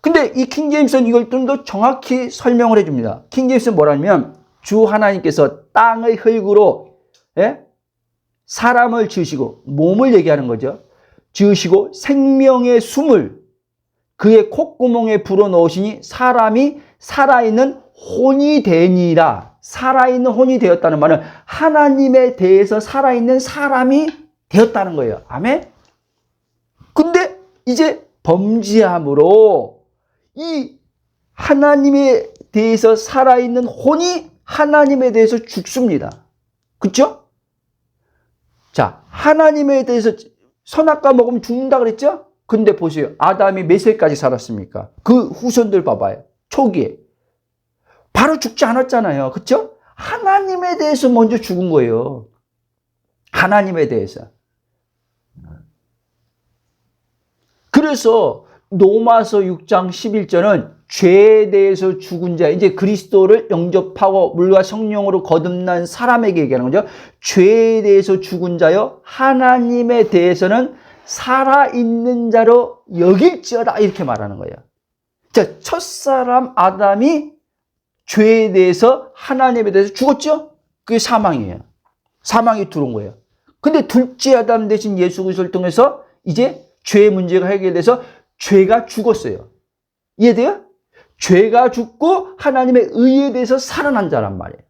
근데 이 킹제임스는 이걸 좀 더 정확히 설명을 해줍니다. 킹제임스는 뭐라면 주 하나님께서 땅의 흙으로 사람을 지으시고, 몸을 얘기하는 거죠. 지으시고 생명의 숨을 그의 콧구멍에 불어넣으시니 사람이 살아있는 혼이 되니라. 살아있는 혼이 되었다는 말은 하나님에 대해서 살아있는 사람이 되었다는 거예요. 아멘? 근데 이제 범죄함으로 이 하나님에 대해서 살아있는 혼이 하나님에 대해서 죽습니다. 그렇죠? 자, 하나님에 대해서 선악과 먹으면 죽는다 그랬죠? 근데 보세요. 아담이 몇 세까지 살았습니까? 그 후손들 봐봐요. 초기에. 바로 죽지 않았잖아요. 그렇죠? 하나님에 대해서 먼저 죽은 거예요. 하나님에 대해서. 그래서 로마서 6장 11절은 죄에 대해서 죽은 자, 이제 그리스도를 영접하고 물과 성령으로 거듭난 사람에게 얘기하는 거죠. 죄에 대해서 죽은 자여 하나님에 대해서는 살아있는 자로 여길지어다, 이렇게 말하는 거예요. 자, 첫사람 아담이 죄에 대해서 하나님에 대해서 죽었죠? 그게 사망이에요. 사망이 들어온 거예요. 근데 둘째 아담 대신 예수 그리스도를 통해서 이제 죄의 문제가 해결돼서 죄가 죽었어요. 이해돼요? 죄가 죽고 하나님의 의에 대해서 살아난 자란 말이에요.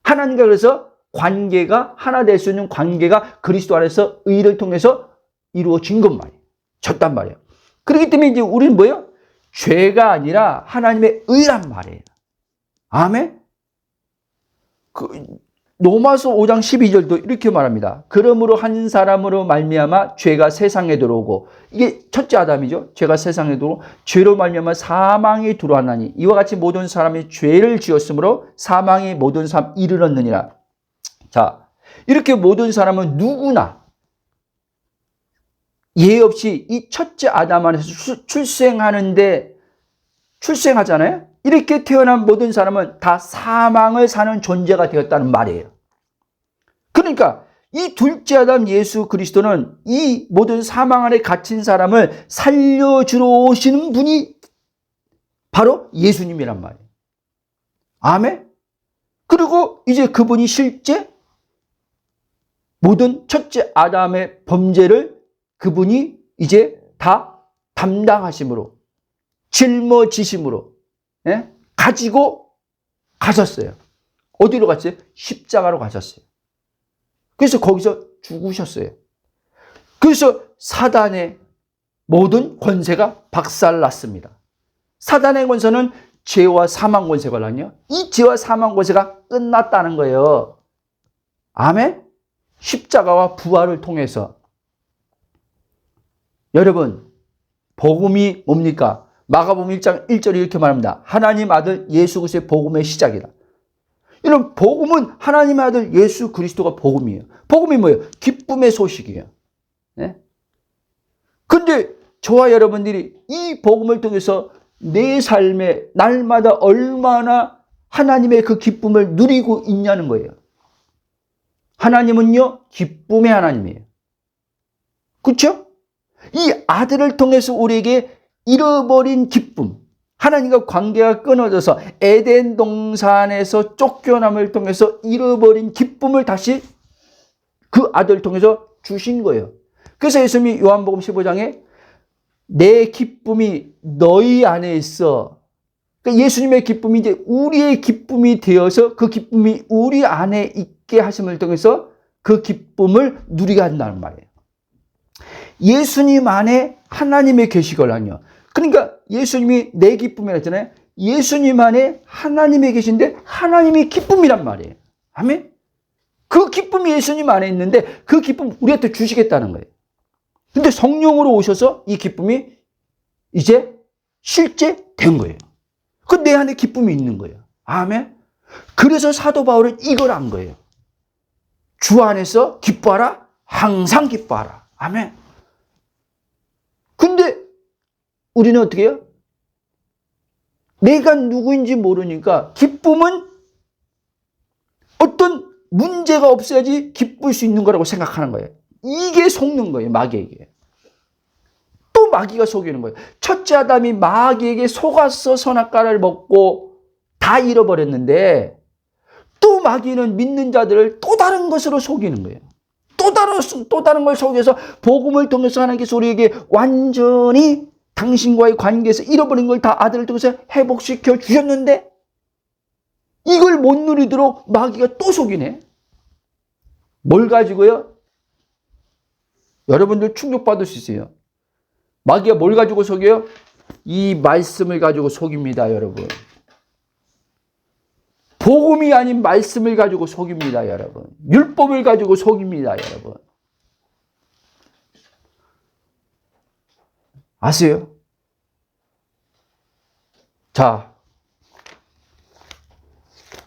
하나님과 그래서 관계가 하나 될 수 있는 관계가 그리스도 안에서 의를 통해서 이루어진 것 말이에요. 졌단 말이에요. 그렇기 때문에 이제 우리는 뭐예요? 죄가 아니라 하나님의 의란 말이에요. 아멘? 로마서 5장 12절도 이렇게 말합니다. 그러므로 한 사람으로 말미암아 죄가 세상에 들어오고, 이게 첫째 아담이죠. 죄가 세상에 들어오고 죄로 말미암아 사망이 들어왔나니 이와 같이 모든 사람이 죄를 지었으므로 사망이 모든 사람 이르렀느니라. 자, 이렇게 모든 사람은 누구나 예 없이 이 첫째 아담 안에서 출생하잖아요. 이렇게 태어난 모든 사람은 다 사망을 사는 존재가 되었다는 말이에요. 그러니까 이 둘째 아담 예수 그리스도는 이 모든 사망 안에 갇힌 사람을 살려주러 오시는 분이 바로 예수님이란 말이에요. 아멘? 그리고 이제 그분이 실제 모든 첫째 아담의 범죄를 그분이 이제 다 담당하심으로, 짊어지심으로 가지고 가셨어요. 어디로 갔어요? 십자가로 가셨어요. 그래서 거기서 죽으셨어요. 그래서 사단의 모든 권세가 박살났습니다. 사단의 권세는 죄와 사망 권세가 나요. 이 죄와 사망 권세가 끝났다는 거예요. 아멘? 십자가와 부활을 통해서. 여러분, 복음이 뭡니까? 마가복음 1장 1절이 이렇게 말합니다. 하나님 아들 예수 그리스도의 복음의 시작이다. 이런 복음은 하나님의 아들 예수 그리스도가 복음이에요. 복음이 뭐예요? 기쁨의 소식이에요. 네? 근데 저와 여러분들이 이 복음을 통해서 내 삶에 날마다 얼마나 하나님의 그 기쁨을 누리고 있냐는 거예요. 하나님은요, 기쁨의 하나님이에요. 그렇죠? 이 아들을 통해서 우리에게 잃어버린 기쁨, 하나님과 관계가 끊어져서 에덴 동산에서 쫓겨남을 통해서 잃어버린 기쁨을 다시 그 아들을 통해서 주신 거예요. 그래서 예수님이 요한복음 15장에 내 기쁨이 너희 안에 있어. 그러니까 예수님의 기쁨이 이제 우리의 기쁨이 되어서 그 기쁨이 우리 안에 있게 하심을 통해서 그 기쁨을 누리게 한다는 말이에요. 예수님 안에 하나님의 계시거든요. 그러니까 예수님이 내 기쁨이라 했잖아요. 예수님 안에 하나님이 계신데 하나님이 기쁨이란 말이에요. 아멘. 그 기쁨이 예수님 안에 있는데 그 기쁨 우리한테 주시겠다는 거예요. 근데 성령으로 오셔서 이 기쁨이 이제 실제 된 거예요. 그 내 안에 기쁨이 있는 거예요. 아멘. 그래서 사도 바울은 이걸 한 거예요. 주 안에서 기뻐하라. 항상 기뻐하라. 아멘. 근데 우리는 어떻게 해요? 내가 누구인지 모르니까 기쁨은 어떤 문제가 없어야지 기쁠 수 있는 거라고 생각하는 거예요. 이게 속는 거예요. 마귀에게. 또 마귀가 속이는 거예요. 첫째 아담이 마귀에게 속아서 선악과를 먹고 다 잃어버렸는데 또 마귀는 믿는 자들을 또 다른 것으로 속이는 거예요. 또 다른 걸 속여서 복음을 통해서 하나님께서 우리에게 완전히 당신과의 관계에서 잃어버린 걸 다 아들을 통해서 회복시켜 주셨는데 이걸 못 누리도록 마귀가 또 속이네. 뭘 가지고요? 여러분들 충격받을 수 있어요. 마귀가 뭘 가지고 속여요? 이 말씀을 가지고 속입니다, 여러분. 복음이 아닌 말씀을 가지고 속입니다, 여러분. 율법을 가지고 속입니다, 여러분. 아세요? 자,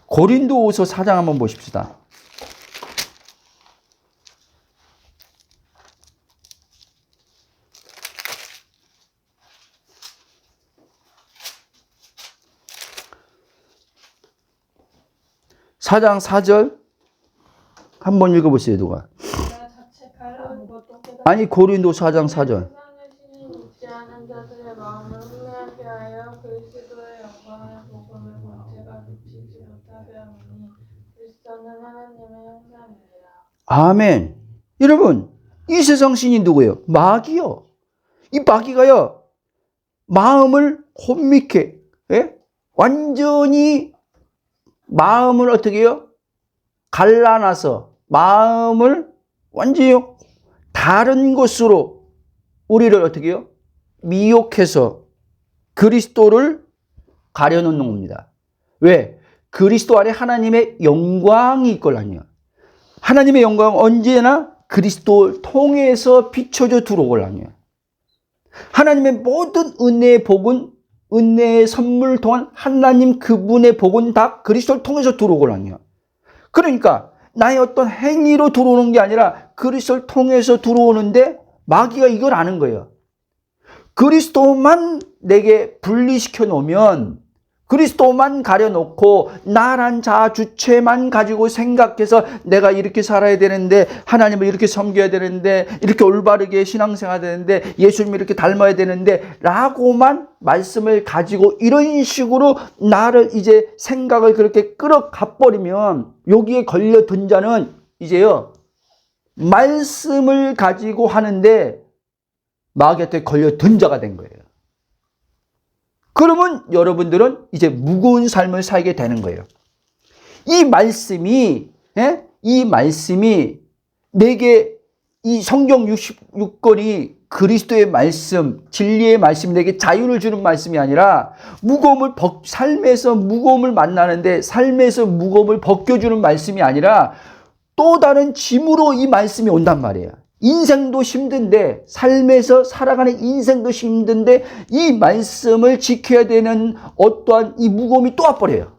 고린도후서 4장 한번 보십시다. 사장 4절 한번 읽어보세요. 누가? 아니 고린도 4장 4절. 아멘. 여러분 이 세상 신이 누구예요? 마귀요. 이 마귀가요 마음을 혼미케 완전히 마음을 어떻게 해요? 갈라놔서 마음을 완전히 다른 것으로 우리를 어떻게 해요? 미혹해서 그리스도를 가려놓는 겁니다. 왜? 그리스도 안에 하나님의 영광이 있걸랑요. 하나님의 영광은 언제나 그리스도를 통해서 비춰져 들어오걸랑요. 하나님의 모든 은혜의 복은 은혜의 선물을 통한 하나님 그분의 복은 다 그리스도를 통해서 들어오거든요. 그러니까 나의 어떤 행위로 들어오는 게 아니라 그리스도를 통해서 들어오는데 마귀가 이걸 아는 거예요. 그리스도만 내게 분리시켜 놓으면 그리스도만 가려놓고 나란 자주체만 가지고 생각해서 내가 이렇게 살아야 되는데 하나님을 이렇게 섬겨야 되는데 이렇게 올바르게 신앙생활해야 되는데 예수님을 이렇게 닮아야 되는데 라고만 말씀을 가지고 이런 식으로 나를 이제 생각을 그렇게 끌어가 버리면 여기에 걸려든 자는 이제요 말씀을 가지고 하는데 마귀한테 걸려든 자가 된 거예요. 그러면 여러분들은 이제 무거운 삶을 살게 되는 거예요. 이 말씀이 내게 이 성경 66권이 그리스도의 말씀, 진리의 말씀이 내게 자유를 주는 말씀이 아니라 삶에서 무거움을 만나는데 삶에서 무거움을 벗겨주는 말씀이 아니라 또 다른 짐으로 이 말씀이 온단 말이에요. 인생도 힘든데 삶에서 살아가는 인생도 힘든데 이 말씀을 지켜야 되는 어떠한 이 무거움이 또 와버려요.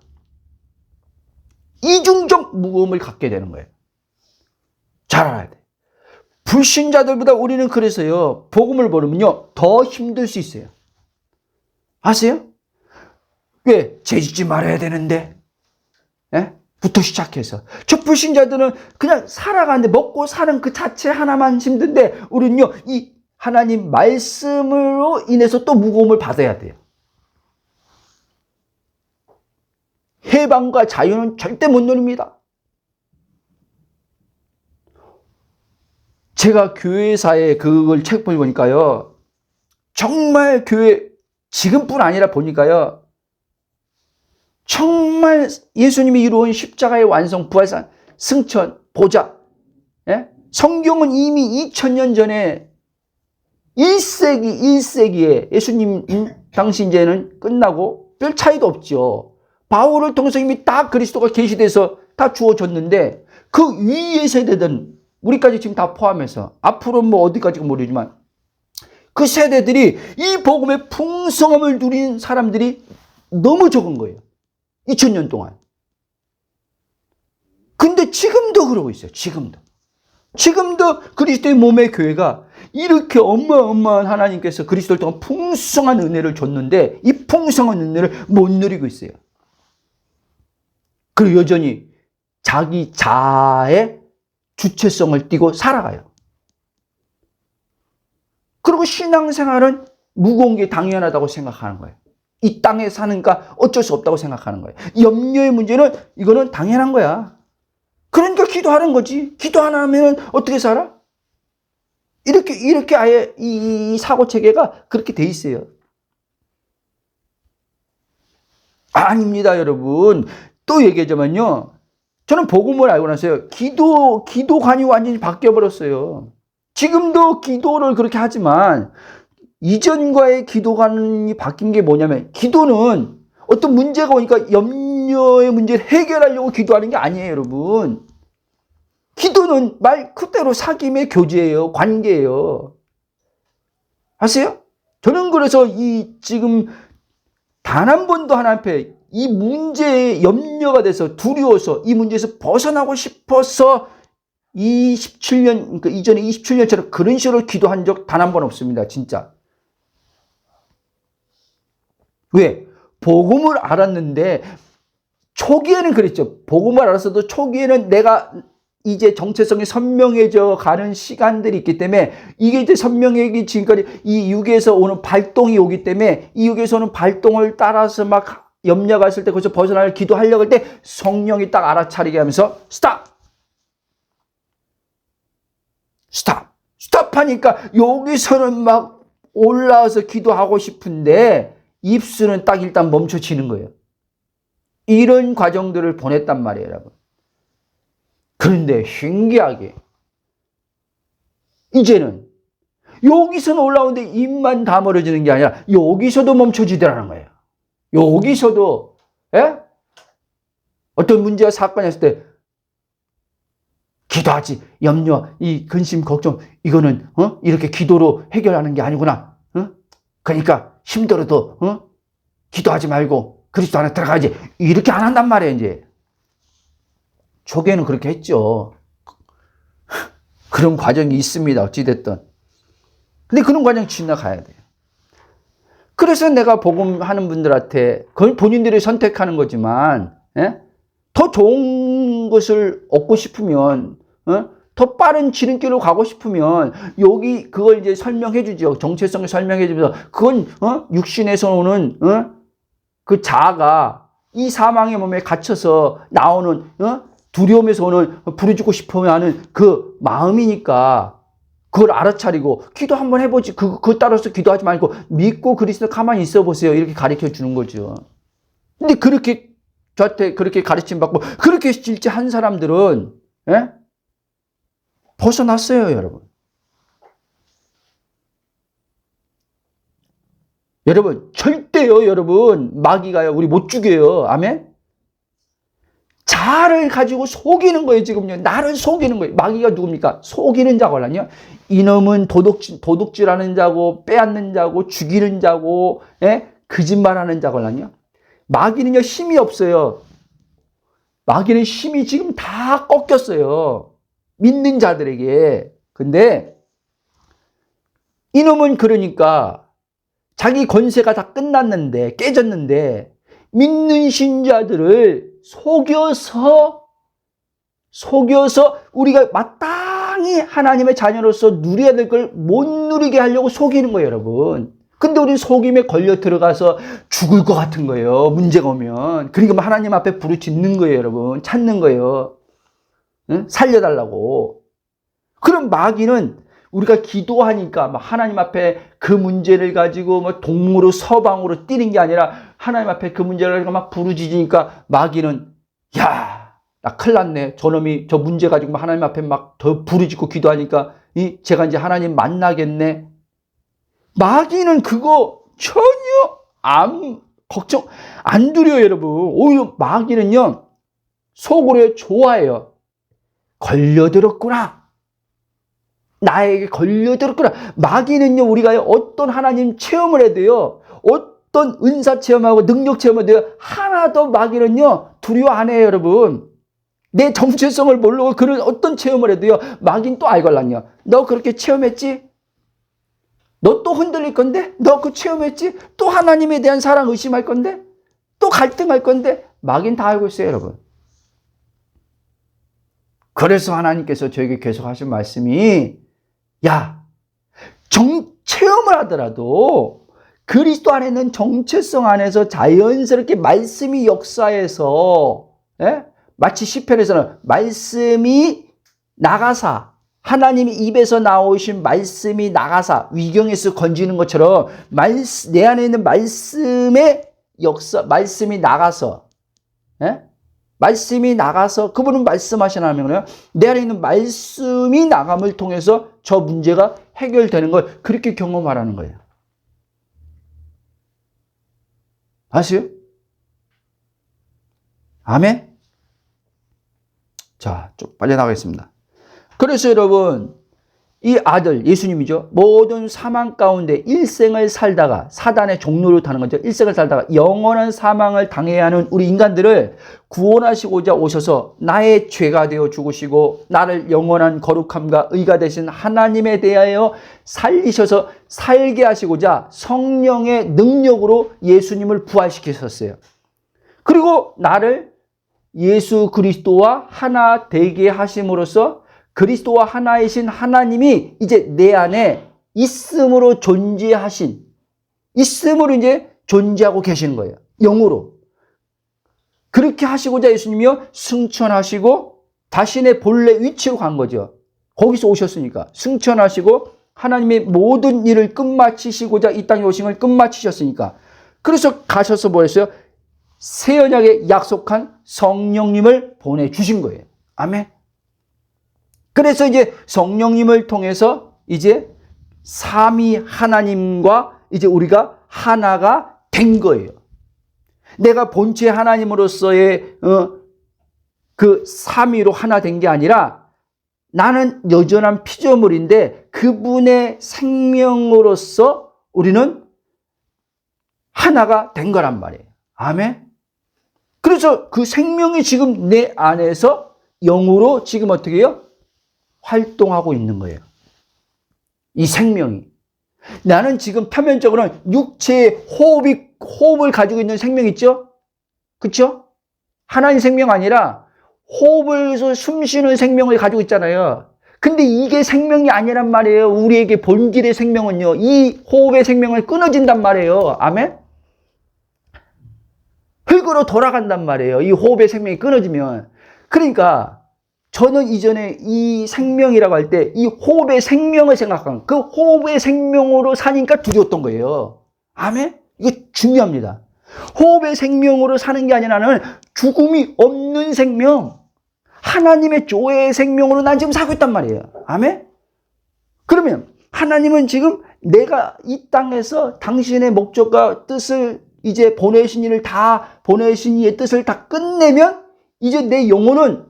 이중적 무거움을 갖게 되는 거예요. 잘 알아야 돼. 불신자들보다 우리는 그래서요 복음을 모르면요 더 힘들 수 있어요. 아세요? 왜? 죄짓지 말아야 되는데 부터 시작해서 저 불신자들은 그냥 살아가는데 먹고 사는 그 자체 하나만 힘든데 우리는요 이 하나님 말씀으로 인해서 또 무거움을 받아야 돼요. 해방과 자유는 절대 못 누립니다. 제가 교회사에 그걸 책을 보니까요 정말 교회 지금뿐 아니라 보니까요 정말 예수님이 이루은 십자가의 완성, 부활산, 승천, 보좌. 성경은 이미 2000년 전에 1세기에 예수님 당시 이제는 끝나고 별 차이도 없죠. 바울을 통해서 이미 다 그리스도가 계시돼서 다 주어졌는데 그 위의 세대들은 우리까지 지금 다 포함해서 앞으로 뭐 어디까지가 모르지만 그 세대들이 이 복음의 풍성함을 누린 사람들이 너무 적은 거예요. 2000년 동안. 근데 지금도 그러고 있어요. 지금도 그리스도의 몸의 교회가 이렇게 어마어마한 하나님께서 그리스도를 통한 풍성한 은혜를 줬는데 이 풍성한 은혜를 못 누리고 있어요. 그리고 여전히 자기 자아의 주체성을 띠고 살아가요. 그리고 신앙생활은 무거운 게 당연하다고 생각하는 거예요. 이 땅에 사는가 어쩔 수 없다고 생각하는 거예요. 염려의 문제는 이거는 당연한 거야. 그러니까 기도하는 거지. 기도 안 하면 어떻게 살아? 이렇게 아예 이 사고 체계가 그렇게 돼 있어요. 아닙니다, 여러분. 또 얘기하자면요. 저는 복음을 알고 나서요. 기도관이 완전히 바뀌어 버렸어요. 지금도 기도를 그렇게 하지만 이전과의 기도관이 바뀐 게 뭐냐면 기도는 어떤 문제가 오니까 염려의 문제를 해결하려고 기도하는 게 아니에요, 여러분. 기도는 말 그대로 사귐의 교제예요. 관계예요. 아세요? 저는 그래서 지금 단 한 번도 하나님 앞에 이 문제에 염려가 돼서 두려워서 이 문제에서 벗어나고 싶어서 27년, 그러니까 이전에 27년처럼 그런 식으로 기도한 적 단 한 번 없습니다. 진짜. 왜? 복음을 알았는데 초기에는 그랬죠. 복음을 알았어도 초기에는 내가 이제 정체성이 선명해져 가는 시간들이 있기 때문에 이게 이제 선명해지기 지금까지 이 육에서 오는 발동이 오기 때문에 이 육에서 오는 발동을 따라서 막 염려가 있을 때 거기서 벗어나려 기도하려고 할 때 성령이 딱 알아차리게 하면서 스탑 하니까 여기서는 막 올라와서 기도하고 싶은데 입술은 딱 일단 멈춰지는 거예요. 이런 과정들을 보냈단 말이에요, 여러분. 그런데 신기하게 이제는 여기서는 올라오는데 입만 다물어지는 게 아니라 여기서도 멈춰지더라는 거예요. 여기서도 어떤 문제와 사건이 있을 때 기도하지 염려, 이 근심, 걱정 이거는 이렇게 기도로 해결하는 게 아니구나. 그러니까 힘들어도 기도하지 말고 그리스도 안에 들어가야지. 이렇게 안 한단 말이에요. 이제 초기에는 그렇게 했죠. 그런 과정이 있습니다. 어찌됐든. 근데 그런 과정 지나가야 돼요. 그래서 내가 복음하는 분들한테 그건 본인들이 선택하는 거지만 더 좋은 것을 얻고 싶으면 더 빠른 지름길로 가고 싶으면 여기 그걸 이제 설명해 주죠. 정체성을 설명해 주면서 그건 육신에서 오는 그 자아가 이 사망의 몸에 갇혀서 나오는 두려움에서 오는 부르짖고 싶어 하는 그 마음이니까 그걸 알아차리고 기도 한번 해보지. 그거 따라서 기도하지 말고 믿고 그리스도 가만히 있어 보세요. 이렇게 가르쳐 주는 거죠. 근데 그렇게 저한테 그렇게 가르침 받고 그렇게 실제 한 사람들은 벗어났어요, 여러분. 여러분 절대요, 여러분 마귀가요 우리 못 죽여요. 아멘. 자아를 가지고 속이는 거예요. 지금요. 나를 속이는 거예요. 마귀가 누굽니까? 속이는 자거든요. 이놈은 도둑질하는 자고 빼앗는 자고 죽이는 자고 거짓말하는 자거든요. 마귀는요 힘이 없어요. 마귀는 힘이 지금 다 꺾였어요. 믿는 자들에게. 근데 이놈은 그러니까 자기 권세가 다 끝났는데 깨졌는데 믿는 신자들을 속여서 우리가 마땅히 하나님의 자녀로서 누려야 될 걸 못 누리게 하려고 속이는 거예요, 여러분. 근데 우리는 속임에 걸려 들어가서 죽을 것 같은 거예요. 문제가 오면. 그러니까 하나님 앞에 부르짖는 거예요, 여러분. 찾는 거예요. 살려달라고. 그럼 마귀는 우리가 기도하니까 하나님 앞에 그 문제를 가지고 동무로 서방으로 뛰는 게 아니라 하나님 앞에 그 문제를 가지고 막 부르짖으니까 마귀는 야, 나 큰일 났네. 저놈이 저 문제 가지고 하나님 앞에 막 더 부르짖고 기도하니까 제가 이제 하나님 만나겠네. 마귀는 그거 전혀 걱정 안 두려워요, 여러분. 오히려 마귀는요 속으로 좋아해요. 걸려들었구나. 나에게 걸려들었구나. 마귀는요, 우리가 어떤 하나님 체험을 해도요, 어떤 은사 체험하고 능력 체험을 해도요, 하나도 마귀는요, 두려워 안 해요, 여러분. 내 정체성을 모르고 그런 어떤 체험을 해도요, 마귀는 또 알걸랑요. 너 그렇게 체험했지? 너 또 흔들릴 건데? 너 그 체험했지? 또 하나님에 대한 사랑 의심할 건데? 또 갈등할 건데? 마귀는 다 알고 있어요, 여러분. 그래서 하나님께서 저에게 계속 하신 말씀이, 야, 체험을 하더라도 그리스도 안에 있는 정체성 안에서 자연스럽게 말씀이 역사해서, 예? 마치 시편에서는 말씀이 나가사, 하나님이 입에서 나오신 말씀이 나가사 위경에서 건지는 것처럼 내 안에 있는 말씀의 역사, 말씀이 나가서, 예? 말씀이 나가서 그분은 말씀하시나면요, 내 안에 있는 말씀이 나감을 통해서 저 문제가 해결되는 걸 그렇게 경험하라는 거예요. 아시요? 아멘? 자, 좀 빨리 나가겠습니다. 그래서 여러분, 이 아들 예수님이죠. 모든 사망 가운데 일생을 살다가, 사단의 종로를 타는 거죠. 일생을 살다가 영원한 사망을 당해야 하는 우리 인간들을 구원하시고자 오셔서 나의 죄가 되어 죽으시고 나를 영원한 거룩함과 의가 되신 하나님에 대하여 살리셔서 살게 하시고자 성령의 능력으로 예수님을 부활시키셨어요. 그리고 나를 예수 그리스도와 하나 되게 하심으로써 그리스도와 하나이신 하나님이 이제 내 안에 있음으로 존재하신, 있음으로 이제 존재하고 계시는 거예요. 영으로. 그렇게 하시고자 예수님이요, 승천하시고 자신의 본래 위치로 간 거죠. 거기서 오셨으니까. 승천하시고 하나님의 모든 일을 끝마치시고자 이 땅에 오신 걸 끝마치셨으니까. 그래서 가셔서 뭐 했어요? 새 언약에 약속한 성령님을 보내주신 거예요. 아멘. 그래서 이제 성령님을 통해서 이제 삼위 하나님과 이제 우리가 하나가 된 거예요. 내가 본체 하나님으로서의 그 삼위로 하나 된 게 아니라 나는 여전한 피조물인데 그분의 생명으로서 우리는 하나가 된 거란 말이에요. 아멘. 그래서 그 생명이 지금 내 안에서 영으로 지금 어떻게 해요? 활동하고 있는 거예요. 이 생명이. 나는 지금 표면적으로는 육체의 호흡을 가지고 있는 생명 있죠? 그렇죠? 하나님 생명 아니라 호흡을 숨 쉬는 생명을 가지고 있잖아요. 근데 이게 생명이 아니란 말이에요. 우리에게 본질의 생명은요, 이 호흡의 생명을 끊어진단 말이에요. 아멘? 흙으로 돌아간단 말이에요. 이 호흡의 생명이 끊어지면. 그러니까 저는 이전에 이 생명이라고 할 때 이 호흡의 생명을 생각한, 그 호흡의 생명으로 사니까 두려웠던 거예요. 아멘? 이거 중요합니다. 호흡의 생명으로 사는 게 아니라 나는 죽음이 없는 생명, 하나님의 조회의 생명으로 난 지금 살고 있단 말이에요. 아멘? 그러면 하나님은 지금 내가 이 땅에서 당신의 목적과 뜻을 이제 보내신 일을 다, 보내신 이의 뜻을 다 끝내면 이제 내 영혼은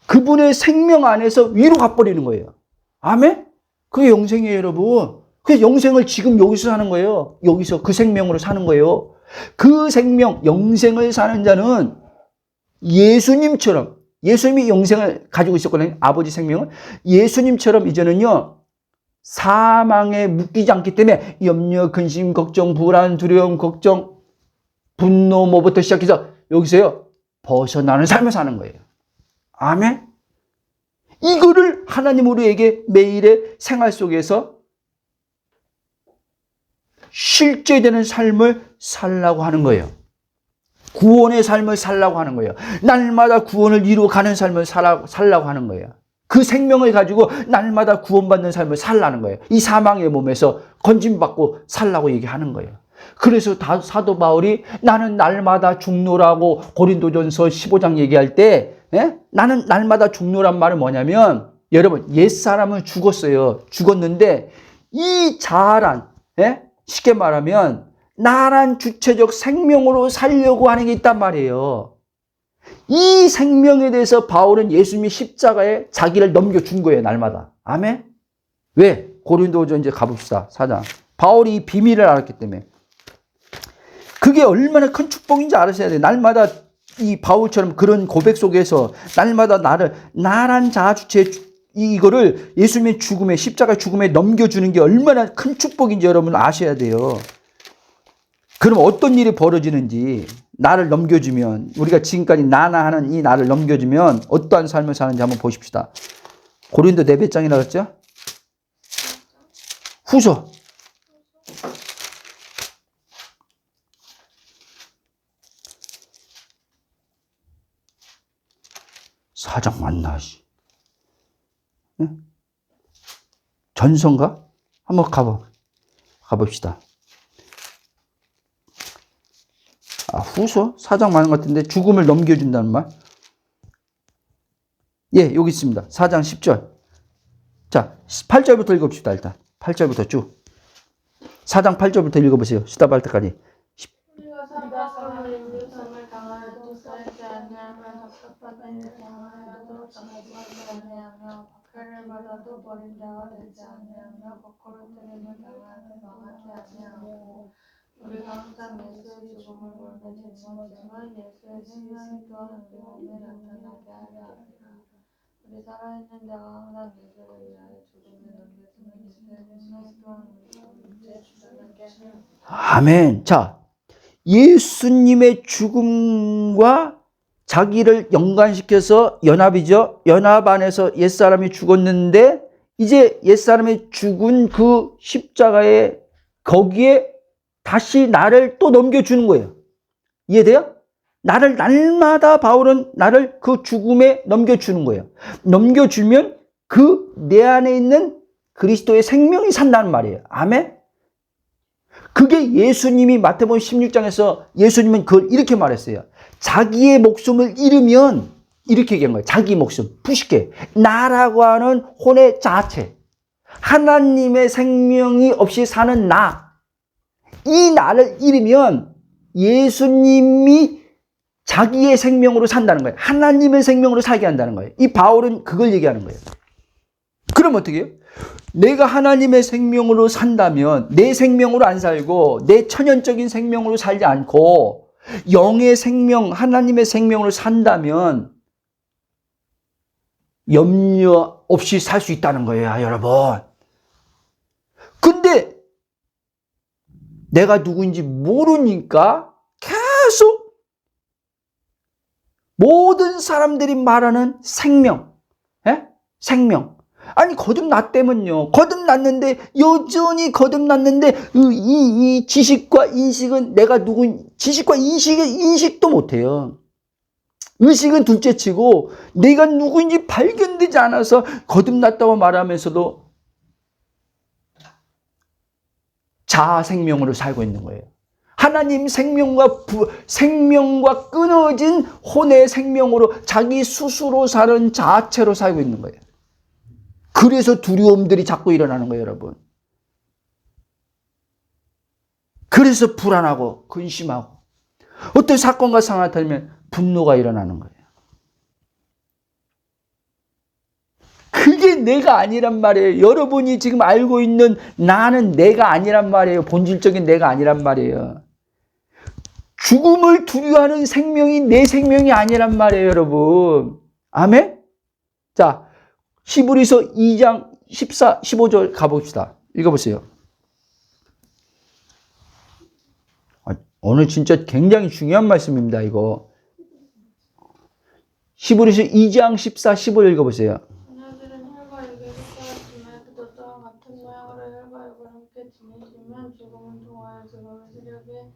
그분의 생명 안에서 위로 가버리는 거예요. 아멘? 그게 영생이에요, 여러분. 그 영생을 지금 여기서 사는 거예요. 여기서 그 생명으로 사는 거예요. 그 생명, 영생을 사는 자는 예수님처럼, 예수님이 영생을 가지고 있었거든요. 아버지 생명을. 예수님처럼 이제는요, 사망에 묶이지 않기 때문에 염려, 근심, 걱정, 불안, 두려움, 걱정, 분노, 뭐부터 시작해서 여기서요, 벗어나는 삶을 사는 거예요. 아멘? 이거를 하나님 우리에게 매일의 생활 속에서 실제되는 삶을 살라고 하는 거예요. 구원의 삶을 살라고 하는 거예요. 날마다 구원을 이루어가는 삶을 살라고 하는 거예요. 그 생명을 가지고 날마다 구원받는 삶을 살라는 거예요. 이 사망의 몸에서 건짐받고 살라고 얘기하는 거예요. 그래서 사도 바울이 나는 날마다 죽노라고 고린도전서 15장 얘기할 때, 예? 나는 날마다 죽노란 말은 뭐냐면, 여러분, 옛사람은 죽었어요. 죽었는데 이 자아란, 예? 쉽게 말하면 나란 주체적 생명으로 살려고 하는 게 있단 말이에요. 이 생명에 대해서 바울은 예수님이 십자가에 자기를 넘겨준 거예요, 날마다. 아멘? 왜? 고린도전 이제 가봅시다. 4장. 바울이 이 비밀을 알았기 때문에. 그게 얼마나 큰 축복인지 알으셔야 돼요. 날마다 이 바울처럼 그런 고백 속에서 날마다 나란 자아주체 이거를 예수님의 죽음에, 십자가 죽음에 넘겨주는 게 얼마나 큰 축복인지 여러분 아셔야 돼요. 그럼 어떤 일이 벌어지는지, 나를 넘겨주면, 우리가 지금까지 나나 하는 이 나를 넘겨주면 어떠한 삶을 사는지 한번 보십시다. 고린도 네 몇 장이라고 했죠? 후서. 사장 맞나? 응? 전서인가? 한번 가봅시다. 후서? 사장 맞는 것 같은데 죽음을 넘겨준다는 말? 예, 여기 있습니다. 4장 10절. 자, 8절부터 읽읍시다. 일단 8절부터 쭉. 4장 8절부터 읽어보세요. 시답할 때까지. 우리가 살아서 인류성을 당하여도 쌓이지 아니하며 답답한 일을 당하여도 당하지 아니하며 박해를 받아도 버린 자가 되지 아니하며 거꾸로 때림을 당하여도 망하지 아니하고 우리가 항상 예수의 죽음을 몰며 짊어지지만 예수의 생명이 또한 우리 몸에 나타나게 하려 합니다. 우리 살아있는 자가 항상 예수를 위하여 죽음을 넘겨주는 예수의 생명 또한 우리 몸에 주장하게 하려 합니다. 아멘. 자, 예수님의 죽음과 자기를 연관시켜서 연합이죠. 연합 안에서 옛사람이 죽었는데 이제 옛사람이 죽은 그 십자가에 거기에 다시 나를 또 넘겨주는 거예요. 이해돼요? 나를 날마다 바울은 나를 그 죽음에 넘겨주는 거예요. 넘겨주면 그 내 안에 있는 그리스도의 생명이 산다는 말이에요. 아멘? 그게 예수님이 마태복음 16장에서 예수님은 그걸 이렇게 말했어요. 자기의 목숨을 잃으면 이렇게 얘기한 거예요. 자기 목숨, 부식해. 나라고 하는 혼의 자체. 하나님의 생명이 없이 사는 나. 이 나를 잃으면 예수님이 자기의 생명으로 산다는 거예요. 하나님의 생명으로 살게 한다는 거예요. 이 바울은 그걸 얘기하는 거예요. 그럼 어떻게 해요? 내가 하나님의 생명으로 산다면 내 생명으로 안 살고 내 천연적인 생명으로 살지 않고 영의 생명, 하나님의 생명으로 산다면 염려 없이 살 수 있다는 거예요, 여러분. 근데 내가 누구인지 모르니까 계속 모든 사람들이 말하는 생명, 생명. 아니 거듭났다면요. 거듭났는데 여전히 거듭났는데 이 지식과 인식은 내가 누군 지식과 인식도 못해요. 의식은 둘째치고 내가 누구인지 발견되지 않아서 거듭났다고 말하면서도 자아 생명으로 살고 있는 거예요. 하나님 생명과 끊어진 혼의 생명으로 자기 스스로 사는 자아체로 살고 있는 거예요. 그래서 두려움들이 자꾸 일어나는 거예요, 여러분. 그래서 불안하고 근심하고 어떤 사건과 상황이 터지면 분노가 일어나는 거예요. 그게 내가 아니란 말이에요. 여러분이 지금 알고 있는 나는 내가 아니란 말이에요. 본질적인 내가 아니란 말이에요. 죽음을 두려워하는 생명이 내 생명이 아니란 말이에요, 여러분. 아멘? 자, 히브리서 2장 14, 15절 가봅시다. 읽어보세요. 오늘 진짜 굉장히 중요한 말씀입니다, 이거. 히브리서 2장 14, 15 읽어보세요. 자녀들은 혈과 육에 속하였으며 그도 또한 같은 모양으로 혈과 육을 함께 지니시면 죽음을 통하여 죽음의 세력에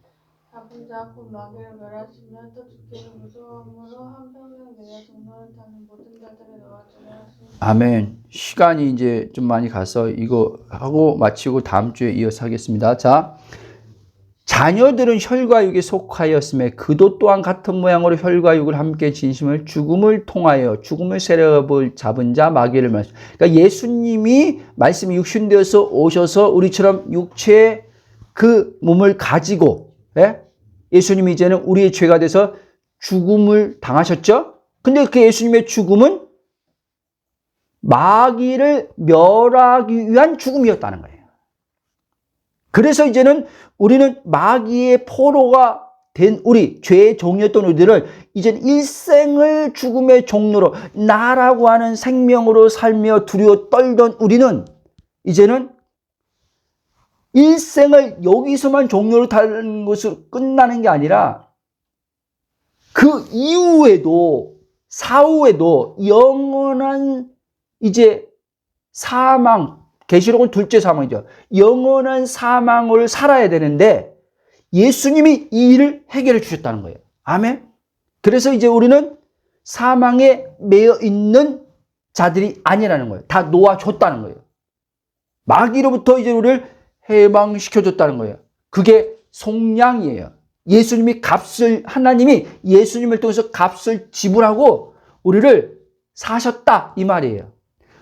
잡은 자 곧 마귀를 멸하시며 또 죽기를 무서움으로 한평생 내려 동로를 타는 모든 자들을 놓아주려 하시니 아멘. 시간이 이제 좀 많이 가서 이거 하고 마치고 다음 주에 이어서 하겠습니다. 자, 자녀들은 혈과 육에 속하였음에 그도 또한 같은 모양으로 혈과 육을 함께 지니심을 죽음을 통하여 죽음의 세력을 잡은 자 마귀를 멸하시니. 그러니까 예수님이 말씀이 육신되어서 오셔서 우리처럼 육체의 그 몸을 가지고 예수님이 이제는 우리의 죄가 돼서 죽음을 당하셨죠? 근데 그 예수님의 죽음은 마귀를 멸하기 위한 죽음이었다는 거예요. 그래서 이제는 우리는 마귀의 포로가 된 우리, 죄의 종이었던 우리들을 이제는 일생을 죽음의 종로로, 나라고 하는 생명으로 살며 두려워 떨던 우리는 이제는 일생을 여기서만 종로로 타는 것으로 끝나는 게 아니라 그 이후에도, 사후에도 영원한 이제 사망, 계시록은 둘째 사망이죠. 영원한 사망을 살아야 되는데 예수님이 이 일을 해결해 주셨다는 거예요. 아멘. 그래서 이제 우리는 사망에 매여 있는 자들이 아니라는 거예요. 다 놓아줬다는 거예요. 마귀로부터 이제 우리를 해방시켜줬다는 거예요. 그게 속량이에요. 예수님이 하나님이 예수님을 통해서 값을 지불하고 우리를 사셨다 이 말이에요.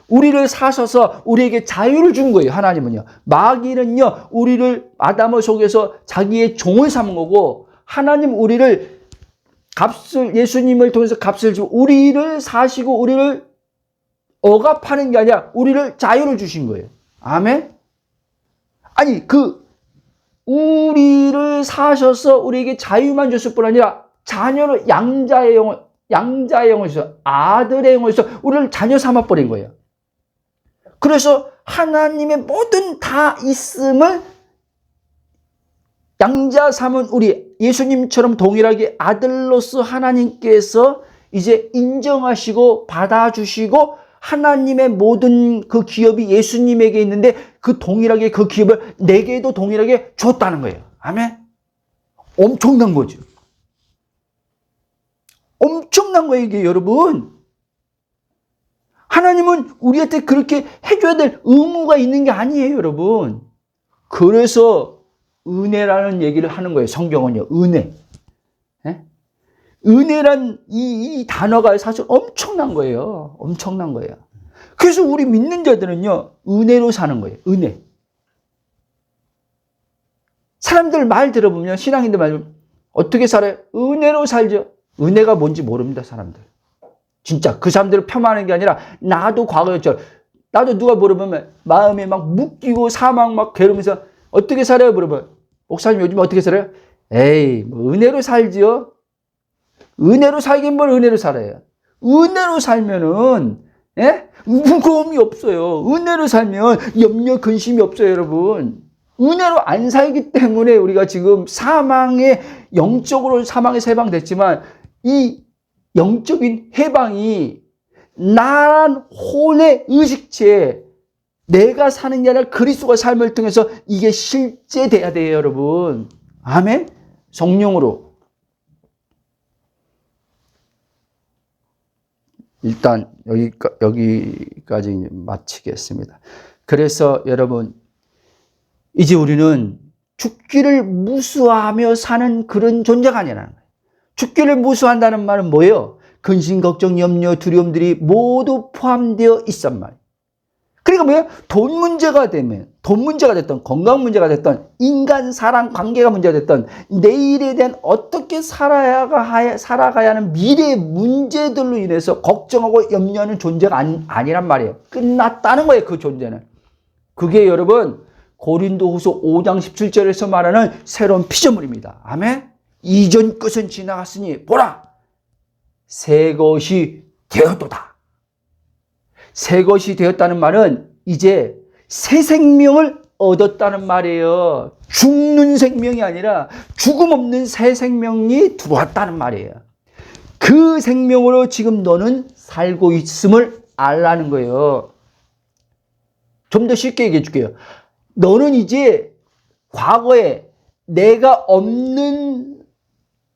우리를 사셔서 우리에게 자유를 준 거예요. 하나님은요. 마귀는요, 우리를 아담을 속에서 자기의 종을 삼은 거고, 하나님 우리를 예수님을 통해서 값을 주고 우리를 사시고 우리를 억압하는 게 아니라 우리를 자유를 주신 거예요. 아멘. 아니, 우리를 사셔서 우리에게 자유만 줬을 뿐 아니라 자녀를 양자의 영을 주셔서, 아들의 영을 주셔서 우리를 자녀 삼아버린 거예요. 그래서 하나님의 모든 다 있음을 양자 삼은 우리, 예수님처럼 동일하게 아들로서 하나님께서 이제 인정하시고 받아주시고 하나님의 모든 그 기업이 예수님에게 있는데 그 동일하게 그 기업을 내게도 동일하게 줬다는 거예요. 아멘. 엄청난 거죠. 엄청난 거예요, 이게 여러분. 하나님은 우리한테 그렇게 해줘야 될 의무가 있는 게 아니에요, 여러분. 그래서 은혜라는 얘기를 하는 거예요, 성경은요. 은혜. 네? 은혜란 이 단어가 사실 엄청난 거예요. 엄청난 거예요. 그래서 우리 믿는 자들은요, 은혜로 사는 거예요. 은혜. 사람들 말 들어보면, 신앙인들 말 들어보면 어떻게 살아요? 은혜로 살죠. 은혜가 뭔지 모릅니다, 사람들. 진짜 그 사람들을 폄하하는 게 아니라 나도 과거였죠. 나도 누가 물어보면 마음에 막 묶이고 사막 막 괴로우면서 어떻게 살아요? 물어봐요. 목사님 요즘 어떻게 살아요? 에이, 뭐 은혜로 살지요. 은혜로 살긴 뭘 은혜로 살아요. 은혜로 살면은 무거움이 없어요. 은혜로 살면 염려 근심이 없어요, 여러분. 은혜로 안 살기 때문에 우리가 지금 영적으로 사망에서 해방됐지만 이 영적인 해방이 나란 혼의 의식체에 내가 사는 게 아니라 그리스도가 삶을 통해서 이게 실제돼야 돼요, 여러분. 아멘? 성령으로. 일단 여기까지 마치겠습니다. 그래서 여러분, 이제 우리는 죽기를 무수하며 사는 그런 존재가 아니라는 거예요. 죽기를 무수한다는 말은 뭐예요? 근심, 걱정, 염려, 두려움들이 모두 포함되어 있단 말이에요. 그러니까 뭐예요? 돈 문제가 됐던, 건강 문제가 됐던, 인간 사랑 관계가 문제가 됐던, 내일에 대한 어떻게 살아가야 하는 미래의 문제들로 인해서 걱정하고 염려하는 존재가 아니란 말이에요. 끝났다는 거예요, 그 존재는. 그게 여러분, 고린도후서 5장 17절에서 말하는 새로운 피조물입니다. 아멘? 이전 것은 지나갔으니 보라, 새 것이 되었도다. 새 것이 되었다는 말은 이제 새 생명을 얻었다는 말이에요. 죽는 생명이 아니라 죽음 없는 새 생명이 들어왔다는 말이에요. 그 생명으로 지금 너는 살고 있음을 알라는 거예요. 좀 더 쉽게 얘기해 줄게요. 너는 이제 과거에 내가 없는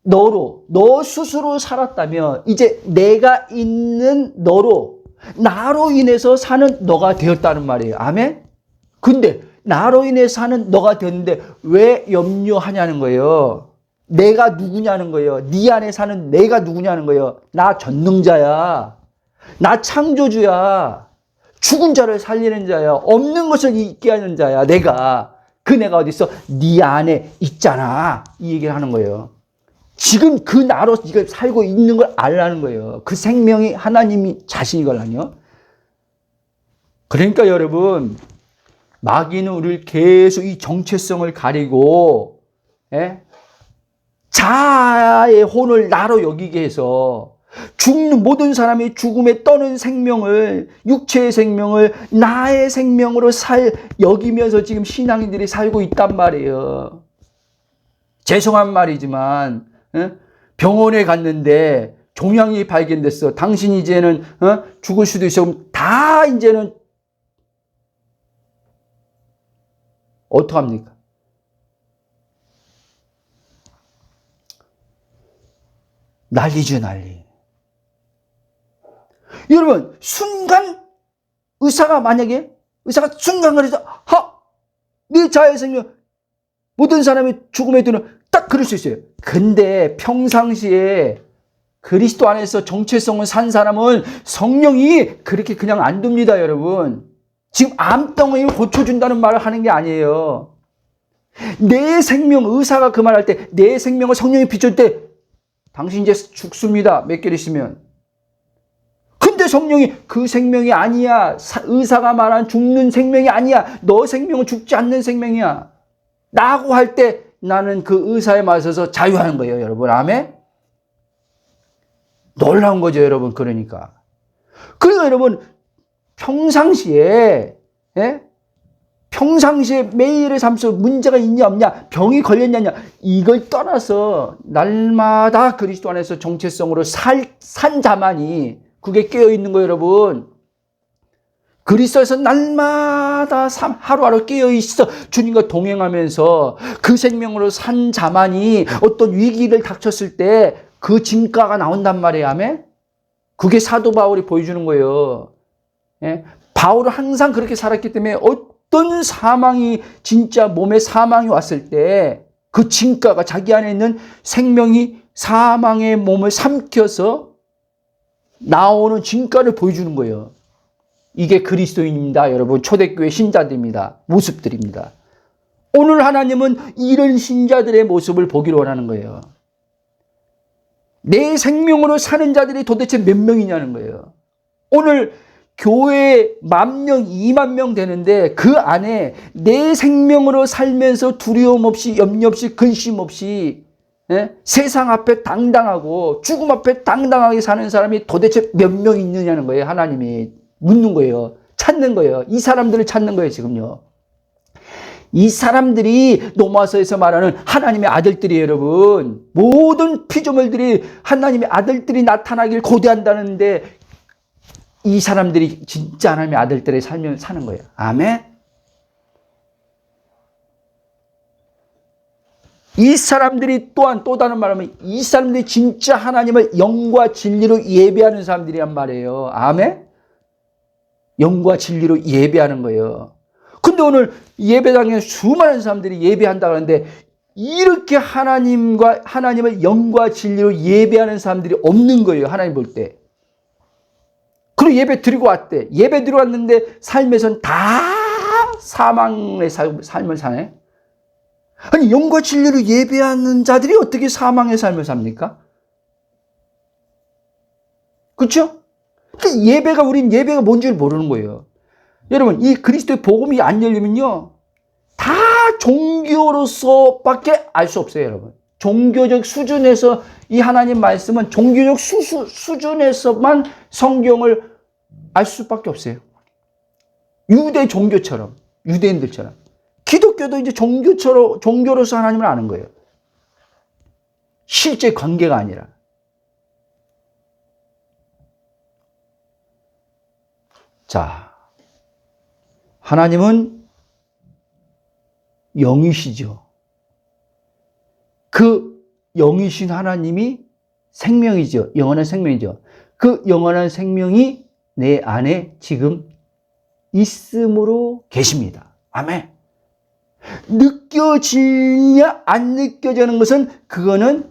너 스스로 살았다면 이제 내가 있는 나로 인해서 사는 너가 되었다는 말이에요. 아멘? 근데 나로 인해서 사는 너가 되었는데 왜 염려하냐는 거예요. 내가 누구냐는 거예요. 네 안에 사는 내가 누구냐는 거예요. 나 전능자야. 나 창조주야. 죽은 자를 살리는 자야. 없는 것을 있게 하는 자야. 내가. 그 내가 어디 있어? 네 안에 있잖아. 이 얘기를 하는 거예요. 지금 그 나로 이걸 살고 있는 걸 알라는 거예요. 그 생명이 하나님이 자신이걸라요. 그러니까 여러분, 마귀는 우리를 계속 이 정체성을 가리고, 예? 자아의 혼을 나로 여기게 해서 죽는 모든 사람이 죽음에 떠는 생명을, 육체의 생명을 나의 생명으로 여기면서 지금 신앙인들이 살고 있단 말이에요. 죄송한 말이지만, 병원에 갔는데 종양이 발견됐어. 당신 이제는 죽을 수도 있어. 다 이제는 어떡합니까? 난리죠, 난리. 여러분, 순간 의사가 순간 그래서 네 자의 생명, 모든 사람이 죽음에 드는 딱 그럴 수 있어요. 근데 평상시에 그리스도 안에서 정체성을 산 사람은 성령이 그렇게 그냥 안 둡니다, 여러분. 지금 암덩어리를 고쳐준다는 말을 하는 게 아니에요. 내 생명, 의사가 그 말할 때 내 생명을 성령이 비출 때 당신 이제 죽습니다. 몇 개를 있으면. 근데 성령이 그 생명이 아니야. 의사가 말한 죽는 생명이 아니야. 너 생명은 죽지 않는 생명이야. 라고 할 때 나는 그 의사에 맞서서 자유하는 거예요, 여러분. 아멘? 놀라운 거죠, 여러분. 그러니까 여러분, 평상시에, 예? 평상시에 매일의 삶 속에 문제가 있냐 없냐, 병이 걸렸냐 이걸 떠나서 날마다 그리스도 안에서 정체성으로 산 자만이 그게 깨어있는 거예요, 여러분. 그리스도에서 날마다 하루하루 깨어있어 주님과 동행하면서 그 생명으로 산 자만이 어떤 위기를 닥쳤을 때 그 진가가 나온단 말이에요. 아멘? 그게 사도 바울이 보여주는 거예요. 예? 바울은 항상 그렇게 살았기 때문에 어떤 사망이, 진짜 몸에 사망이 왔을 때 그 진가가, 자기 안에 있는 생명이 사망의 몸을 삼켜서 나오는 진가를 보여주는 거예요. 이게 그리스도인입니다, 여러분. 초대교회 신자들입니다. 모습들입니다. 오늘 하나님은 이런 신자들의 모습을 보기를 원하는 거예요. 내 생명으로 사는 자들이 도대체 몇 명이냐는 거예요. 오늘 교회 10,000명, 20,000명 되는데 그 안에 내 생명으로 살면서 두려움 없이, 염려 없이, 근심 없이, 예? 세상 앞에 당당하고 죽음 앞에 당당하게 사는 사람이 도대체 몇 명 있느냐는 거예요. 하나님이 묻는 거예요. 찾는 거예요. 이 사람들을 찾는 거예요, 지금요. 이 사람들이 로마서에서 말하는 하나님의 아들들이에요, 여러분. 모든 피조물들이 하나님의 아들들이 나타나길 고대한다는데 이 사람들이 진짜 하나님의 아들들의 삶을 사는 거예요. 아멘? 이 사람들이 또한 또 다른 말하면 이 사람들이 진짜 하나님을 영과 진리로 예배하는 사람들이란 말이에요. 아멘? 영과 진리로 예배하는 거예요. 근데 오늘 예배당에 수많은 사람들이 예배한다고 하는데 이렇게 하나님을 영과 진리로 예배하는 사람들이 없는 거예요. 하나님 볼 때. 그리고 예배 드리고 왔대. 예배 드리고 왔는데 삶에선 다 사망의 삶을 사네. 아니, 영과 진리로 예배하는 자들이 어떻게 사망의 삶을 삽니까? 그렇죠? 우린 예배가 뭔지를 모르는 거예요. 여러분, 이 그리스도의 복음이 안 열리면요, 다 종교로서밖에 알 수 없어요, 여러분. 종교적 수준에서 이 하나님 말씀은 종교적 수준에서만 성경을 알 수밖에 없어요. 유대 종교처럼, 유대인들처럼. 기독교도 이제 종교로서 하나님을 아는 거예요. 실제 관계가 아니라. 자, 하나님은 영이시죠. 그 영이신 하나님이 생명이죠. 영원한 생명이죠. 그 영원한 생명이 내 안에 지금 있음으로 계십니다. 아멘. 느껴지냐 안 느껴지는 것은 그거는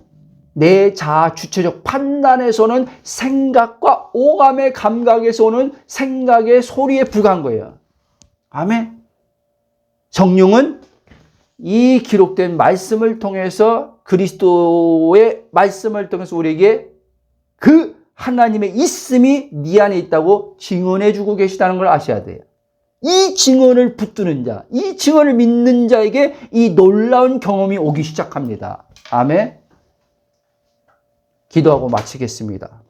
내 자아 주체적 판단에서 오는 생각과 오감의 감각에서 오는 생각의 소리에 불과한 거예요. 아멘. 성령은 이 기록된 말씀을 통해서 그리스도의 말씀을 통해서 우리에게 그 하나님의 있음이 네 안에 있다고 증언해 주고 계시다는 걸 아셔야 돼요. 이 증언을 붙드는 자, 이 증언을 믿는 자에게 이 놀라운 경험이 오기 시작합니다. 아멘. 기도하고 마치겠습니다.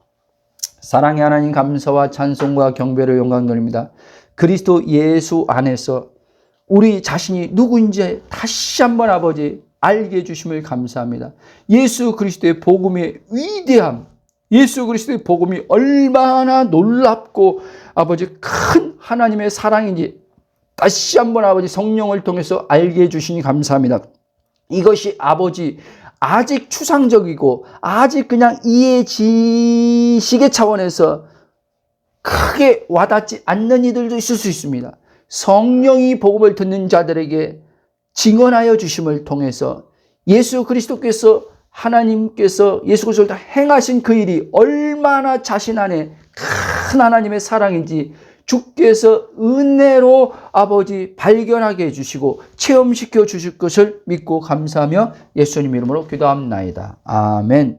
사랑의 하나님, 감사와 찬송과 경배로 영광 돌립니다. 그리스도 예수 안에서 우리 자신이 누구인지 다시 한번 아버지 알게 해주심을 감사합니다. 예수 그리스도의 복음의 위대함, 예수 그리스도의 복음이 얼마나 놀랍고 아버지 큰 하나님의 사랑인지 다시 한번 아버지 성령을 통해서 알게 해주시니 감사합니다. 이것이 아버지 아직 추상적이고 아직 그냥 이해 지식의 차원에서 크게 와닿지 않는 이들도 있을 수 있습니다. 성령이 복음을 듣는 자들에게 증언하여 주심을 통해서 예수 그리스도께서 하나님께서 예수 그리스도를 다 행하신 그 일이 얼마나 자신 안에 큰 하나님의 사랑인지 주께서 은혜로 아버지 발견하게 해주시고 체험시켜 주실 것을 믿고 감사하며 예수님 이름으로 기도합나이다. 아멘.